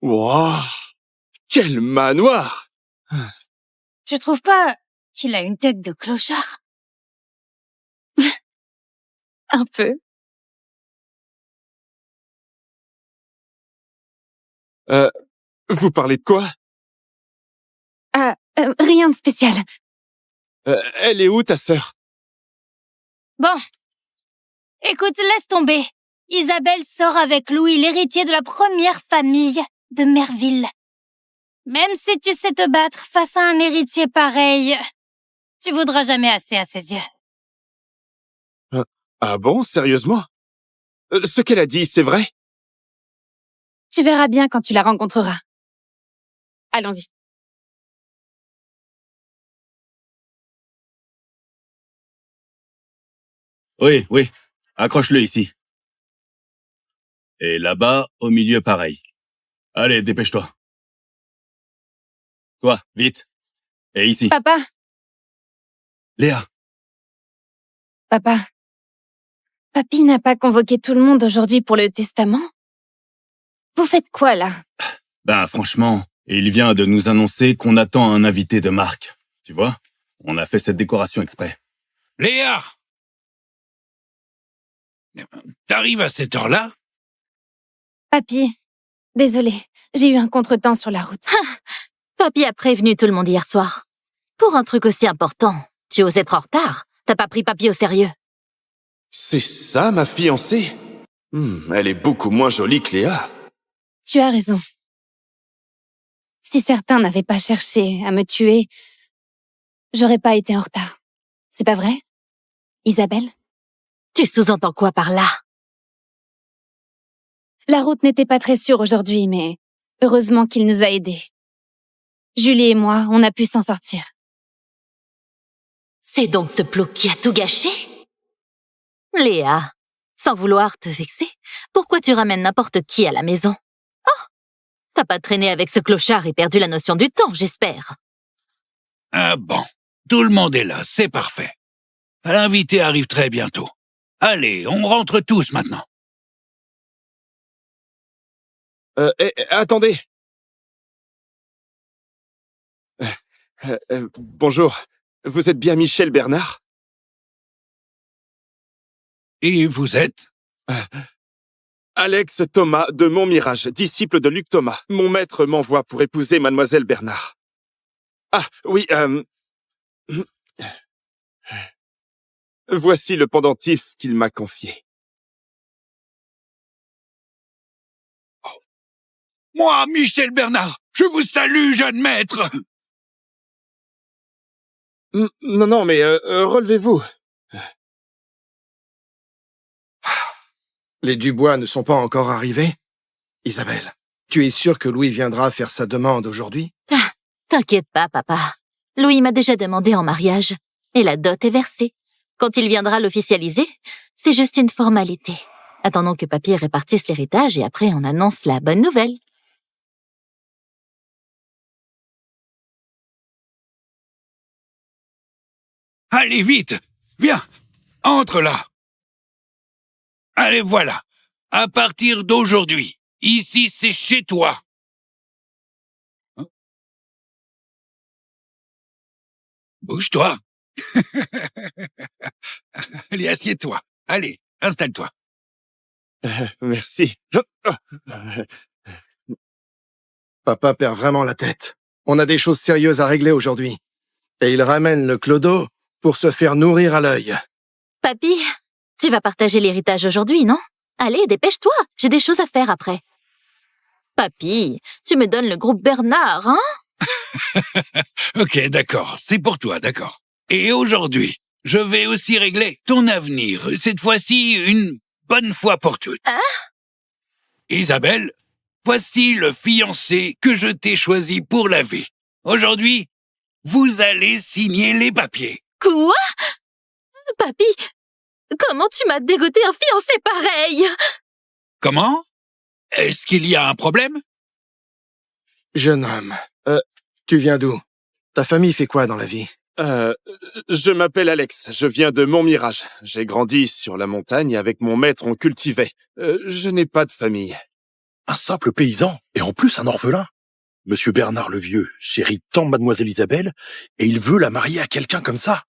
Wouah! Quel manoir! tu trouves pas qu'il a une tête de clochard? Un peu. Vous parlez de quoi? Rien de spécial. Elle est où, ta sœur? Bon. Écoute, laisse tomber. Isabelle sort avec Louis, l'héritier de la première famille de Merville. Même si tu sais te battre face à un héritier pareil, tu voudras jamais assez à ses yeux. Ah bon, sérieusement? Ce qu'elle a dit, c'est vrai? Tu verras bien quand tu la rencontreras. Allons-y. Oui, oui. Accroche-le ici. Et là-bas, au milieu, pareil. Allez, dépêche-toi. Toi, vite. Et ici. Papa, Léa. papa. Papy n'a pas convoqué tout le monde aujourd'hui pour le testament? Vous faites quoi, là? Ben, franchement, il vient de nous annoncer qu'on attend un invité de marque. Tu vois? On a fait cette décoration exprès. Léa! T'arrives à cette heure-là? Papy, désolé, j'ai eu un contretemps sur la route. Papy a prévenu tout le monde hier soir. Pour un truc aussi important, tu oses être en retard. T'as pas pris Papy au sérieux. C'est ça, ma fiancée? Elle est beaucoup moins jolie que Léa. Tu as raison. Si certains n'avaient pas cherché à me tuer, j'aurais pas été en retard. C'est pas vrai, Isabelle? Tu sous-entends quoi par là? La route n'était pas très sûre aujourd'hui, mais heureusement qu'il nous a aidés. Julie et moi, on a pu s'en sortir. C'est donc ce plot qui a tout gâché? Léa, sans vouloir te vexer, pourquoi tu ramènes n'importe qui à la maison? Oh, t'as pas traîné avec ce clochard et perdu la notion du temps, j'espère. Ah bon, tout le monde est là, c'est parfait. L'invité arrive très bientôt. Allez, on rentre tous maintenant. Attendez. Bonjour. Vous êtes bien Michel Bernard? Et vous êtes? Alex Thomas de Montmirage, disciple de Luc Thomas. Mon maître m'envoie pour épouser mademoiselle Bernard. Ah, oui, voici le pendentif qu'il m'a confié. Moi, Michel Bernard, je vous salue, jeune maître. Non, mais relevez-vous. Les Dubois ne sont pas encore arrivés? Isabelle, tu es sûre que Louis viendra faire sa demande aujourd'hui? T'inquiète pas, papa. Louis m'a déjà demandé en mariage. Et la dot est versée. Quand il viendra l'officialiser, c'est juste une formalité. Attendons que papy répartisse l'héritage et après on annonce la bonne nouvelle. Allez, vite. Viens, entre là. Allez, voilà. À partir d'aujourd'hui, ici, c'est chez toi. Bouge-toi. Allez, assieds-toi. Allez, installe-toi. Merci. Papa perd vraiment la tête. On a des choses sérieuses à régler aujourd'hui. Et il ramène le clodo pour se faire nourrir à l'œil. Papy, tu vas partager l'héritage aujourd'hui, non? Allez, dépêche-toi, j'ai des choses à faire après. Papy, tu me donnes le groupe Bernard, hein? Ok, d'accord, c'est pour toi, d'accord. Et aujourd'hui, je vais aussi régler ton avenir, cette fois-ci une bonne fois pour toutes. Hein? Isabelle, voici le fiancé que je t'ai choisi pour la vie. Aujourd'hui, vous allez signer les papiers. Quoi? Papy, comment tu m'as dégoté un fiancé pareil? Comment? Est-ce qu'il y a un problème? Jeune homme, Tu viens d'où? Ta famille fait quoi dans la vie? Je m'appelle Alex, je viens de Montmirage. J'ai grandi sur la montagne, avec mon maître on cultivait. Je n'ai pas de famille. Un simple paysan, et en plus un orphelin. Monsieur Bernard le Vieux chérit tant mademoiselle Isabelle, et il veut la marier à quelqu'un comme ça.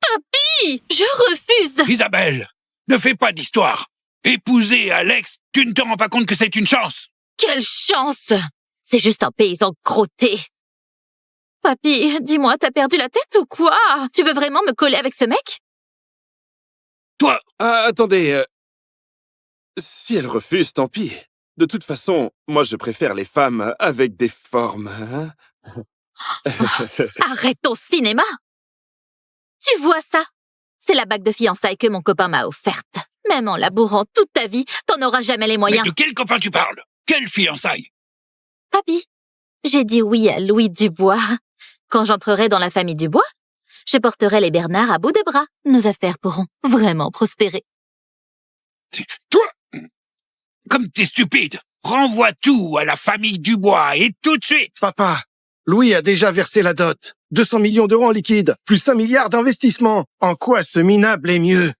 Papy, je refuse. Isabelle, ne fais pas d'histoire. Épouser Alex, tu ne te rends pas compte que c'est une chance? Quelle chance! C'est juste un paysan crotté. Papy, dis-moi, t'as perdu la tête ou quoi? Tu veux vraiment me coller avec ce mec? Toi, Attendez, si elle refuse, tant pis. De toute façon, moi je préfère les femmes avec des formes. Hein. Arrête ton cinéma! Tu vois ça? C'est la bague de fiançailles que mon copain m'a offerte. Même en la bourrant toute ta vie, t'en auras jamais les mais moyens. de quel copain tu parles? Quelle fiançailles? Papy, j'ai dit oui à Louis Dubois. Quand j'entrerai dans la famille Dubois, je porterai les Bernard à bout de bras. Nos affaires pourront vraiment prospérer. Toi, comme t'es stupide, renvoie tout à la famille Dubois et tout de suite. Papa, Louis a déjà versé la dot. 200 millions d'euros en liquide, plus 1 milliard d'investissements. En quoi ce minable est mieux?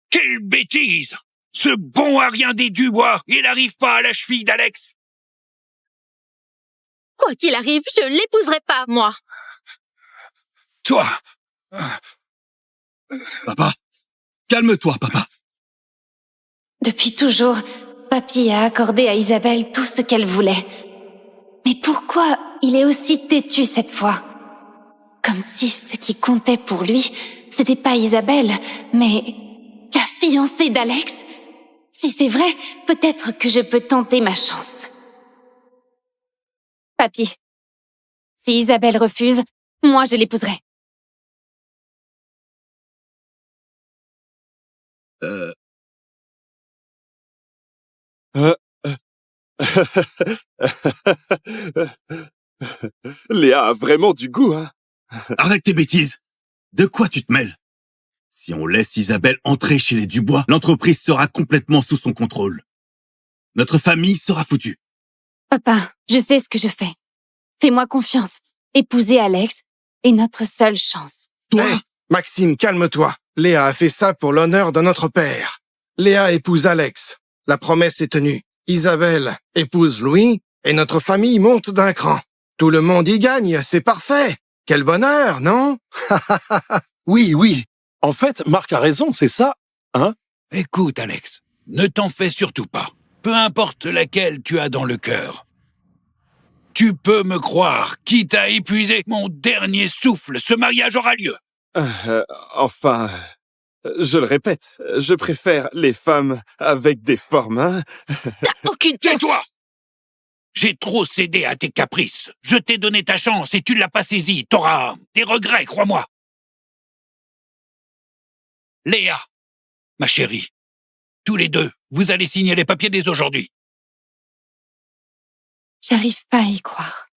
Quelle bêtise! Ce bon à rien des Dubois, il n'arrive pas à la cheville d'Alex. Quoi qu'il arrive, je l'épouserai pas, moi. Toi, Papa, calme-toi, papa. Depuis toujours, Papy a accordé à Isabelle tout ce qu'elle voulait. Mais pourquoi il est aussi têtu cette fois? Comme si ce qui comptait pour lui, c'était pas Isabelle, mais la fiancée d'Alex. Si c'est vrai, peut-être que je peux tenter ma chance. Papy, si Isabelle refuse, moi je l'épouserai. Léa a vraiment du goût, hein. Arrête tes bêtises. De quoi tu te mêles? Si on laisse Isabelle entrer chez les Dubois, l'entreprise sera complètement sous son contrôle. Notre famille sera foutue. Papa, je sais ce que je fais. Fais-moi confiance. Épouser Alex est notre seule chance. Toi, Hey, Maxime, calme-toi. Léa a fait ça pour l'honneur de notre père. Léa épouse Alex. La promesse est tenue. Isabelle épouse Louis et notre famille monte d'un cran. Tout le monde y gagne, c'est parfait. Quel bonheur, non? Oui. En fait, Marc a raison, c'est ça, hein? écoute Alex, ne t'en fais surtout pas. Peu importe laquelle tu as dans le cœur. Tu peux me croire, quitte à épuiser mon dernier souffle, ce mariage aura lieu. Enfin, je le répète, je préfère les femmes avec des formes, hein. T'as aucune honte. Tais-toi! J'ai trop cédé à tes caprices. Je t'ai donné ta chance et tu l'as pas saisie. T'auras des regrets, crois-moi. Léa, ma chérie, tous les deux, vous allez signer les papiers dès aujourd'hui. J'arrive pas à y croire.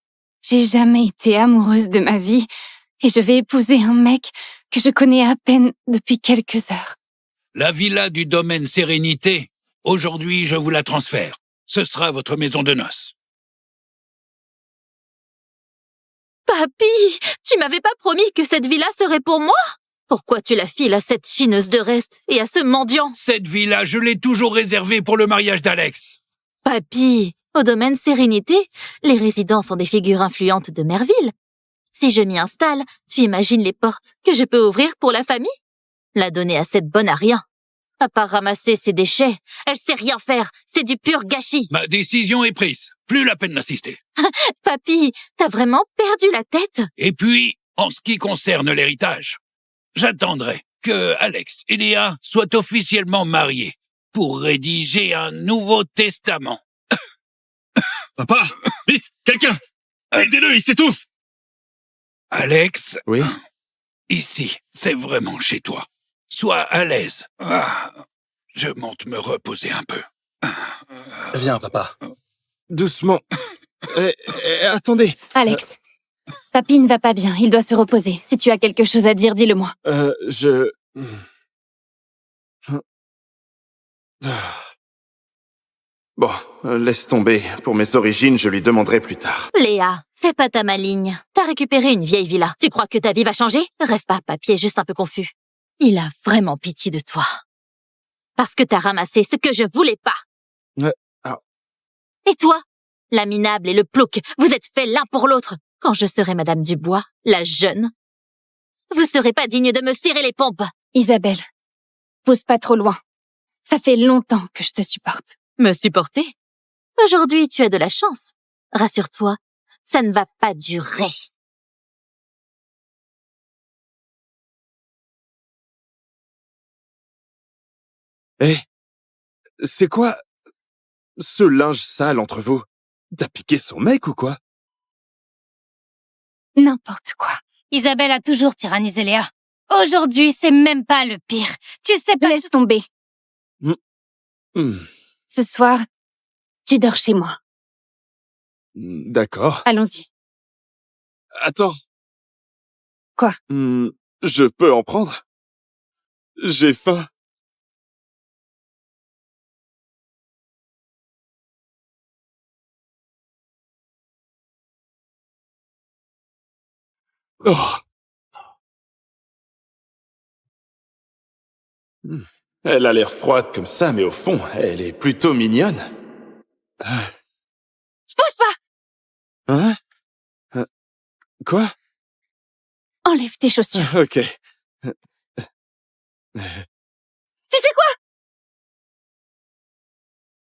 J'ai jamais été amoureuse de ma vie et je vais épouser un mec que je connais à peine depuis quelques heures. La villa du domaine Sérénité, aujourd'hui, je vous la transfère. Ce sera votre maison de noces. Papy, tu m'avais pas promis que cette villa serait pour moi? Pourquoi tu la files à cette chineuse de reste et à ce mendiant? Cette villa, je l'ai toujours réservée pour le mariage d'Alex. Papy, au domaine Sérénité, les résidents sont des figures influentes de Merville. Si je m'y installe, tu imagines les portes que je peux ouvrir pour la famille? La donner à cette bonne à rien. À part ramasser ses déchets, elle sait rien faire, c'est du pur gâchis. Ma décision est prise. Plus la peine d'insister. Papy, t'as vraiment perdu la tête? Et puis, en ce qui concerne l'héritage, j'attendrai que Alex et Léa soient officiellement mariés pour rédiger un nouveau testament. papa, vite, quelqu'un! Aidez-le, il s'étouffe! Alex, Oui? ici, c'est vraiment chez toi. Sois à l'aise. Je monte me reposer un peu. Viens, papa. Doucement. Attendez. Alex, Papy ne va pas bien, il doit se reposer. Si tu as quelque chose à dire, dis-le-moi. Bon, laisse tomber. Pour mes origines, je lui demanderai plus tard. Léa, fais pas ta maligne. T'as récupéré une vieille villa. Tu crois que ta vie va changer? Rêve pas, papy est juste un peu confus. Il a vraiment pitié de toi. Parce que t'as ramassé ce que je voulais pas. Et toi? La minable et le plouc, vous êtes faits l'un pour l'autre. Quand je serai Madame Dubois, la jeune, vous serez pas digne de me serrer les pompes. Isabelle, pousse pas trop loin. Ça fait longtemps que je te supporte. Me supporter? Aujourd'hui, tu as de la chance. Rassure-toi, ça ne va pas durer. Hé, c'est quoi ce linge sale entre vous? T'as piqué son mec ou quoi? N'importe quoi. Isabelle a toujours tyrannisé Léa. Aujourd'hui, c'est même pas le pire. Tu sais pas... Laisse tomber. Ce soir, tu dors chez moi. D'accord. Allons-y. Attends. Quoi? Je peux en prendre? J'ai faim. Oh. Elle a l'air froide comme ça, mais au fond, elle est plutôt mignonne. Bouge pas! Hein? Quoi? Enlève tes chaussures. Ok. Tu fais quoi?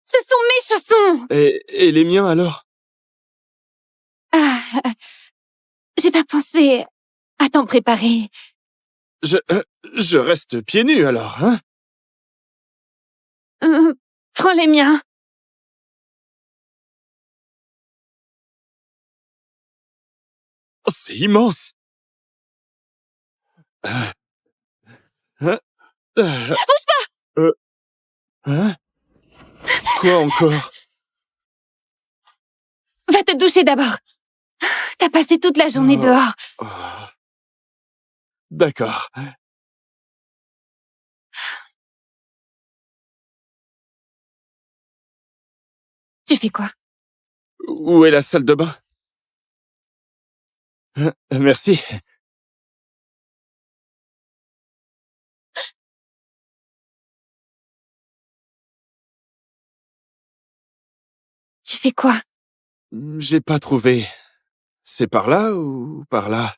Ce sont mes chaussons! Et les miens alors? Ah, j'ai pas pensé à t'en préparer. Je reste pieds nus alors, hein? Prends les miens. Oh, c'est immense! Bouge pas! Hein? Quoi encore? Va te doucher d'abord. T'as passé toute la journée dehors. D'accord. Tu fais quoi? Où est la salle de bain? Merci. Tu fais quoi? J'ai pas trouvé. C'est par là ou par là?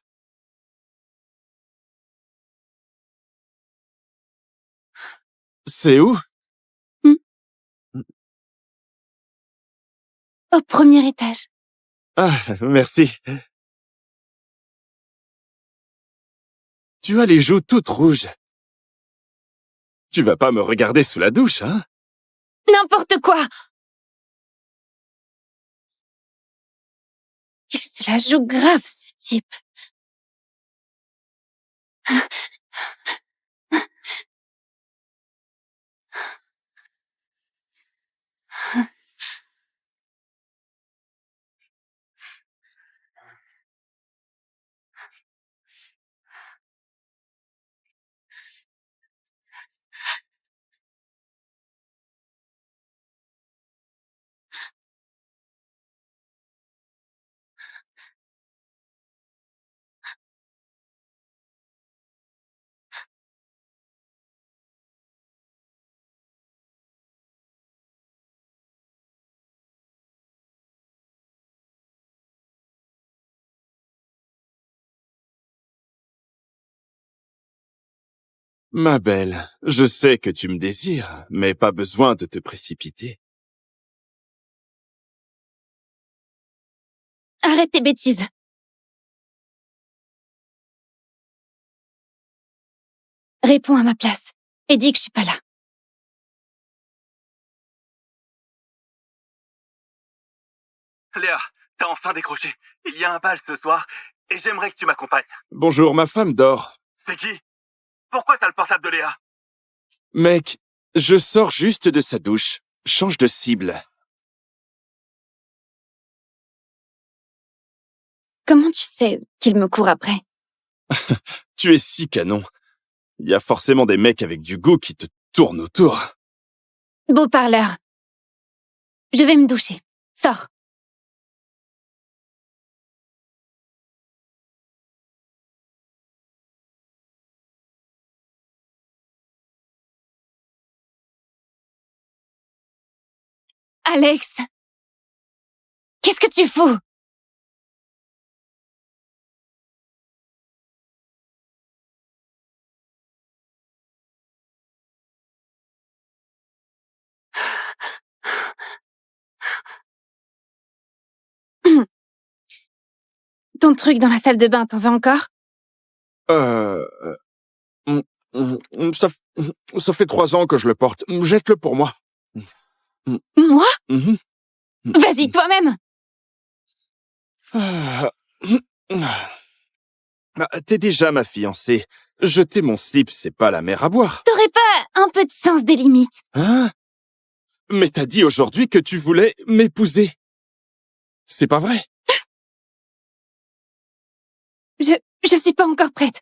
C'est où? Au premier étage. Ah, merci. Tu as les joues toutes rouges. Tu vas pas me regarder sous la douche, hein? N'importe quoi! Il se la joue grave, ce type. Ma belle, je sais que tu me désires, mais pas besoin de te précipiter. Arrête tes bêtises. Réponds à ma place et dis que je suis pas là. Léa, t'as enfin décroché. Il y a un bal ce soir et j'aimerais que tu m'accompagnes. Bonjour, ma femme dort. C'est qui? Pourquoi t'as le portable de Léa? Mec, je sors juste de sa douche. Change de cible. Comment tu sais qu'il me court après? Tu es si canon. Il y a forcément des mecs avec du goût qui te tournent autour. Beau parleur. Je vais me doucher. Sors. Alex! Qu'est-ce que tu fous? Ton truc dans la salle de bain, t'en veux encore? Ça fait 3 ans que je le porte. Jette-le pour moi. Moi? Mhm. Vas-y, toi-même! T'es déjà ma fiancée. Jeter mon slip, c'est pas la mer à boire. T'aurais pas un peu de sens des limites? Hein? Mais t'as dit aujourd'hui que tu voulais m'épouser. C'est pas vrai? Je suis pas encore prête.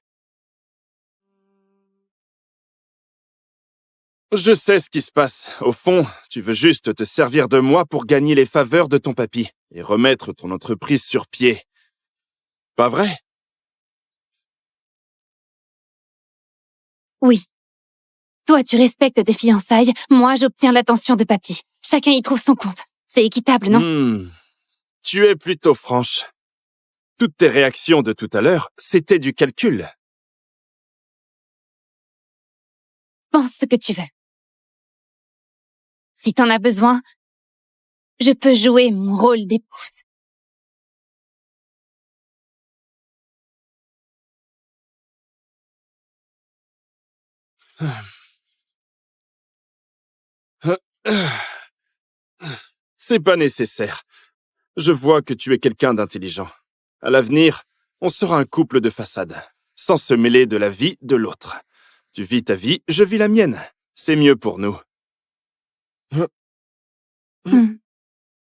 Je sais ce qui se passe. Au fond, tu veux juste te servir de moi pour gagner les faveurs de ton papy et remettre ton entreprise sur pied. Pas vrai? Oui. Toi, tu respectes tes fiançailles, moi, j'obtiens l'attention de papy. Chacun y trouve son compte. C'est équitable, non? Tu es plutôt franche. Toutes tes réactions de tout à l'heure, c'était du calcul. Pense ce que tu veux. Si t'en as besoin, je peux jouer mon rôle d'épouse. C'est pas nécessaire. Je vois que tu es quelqu'un d'intelligent. À l'avenir, on sera un couple de façade, sans se mêler de la vie de l'autre. Tu vis ta vie, je vis la mienne. C'est mieux pour nous. Hmm.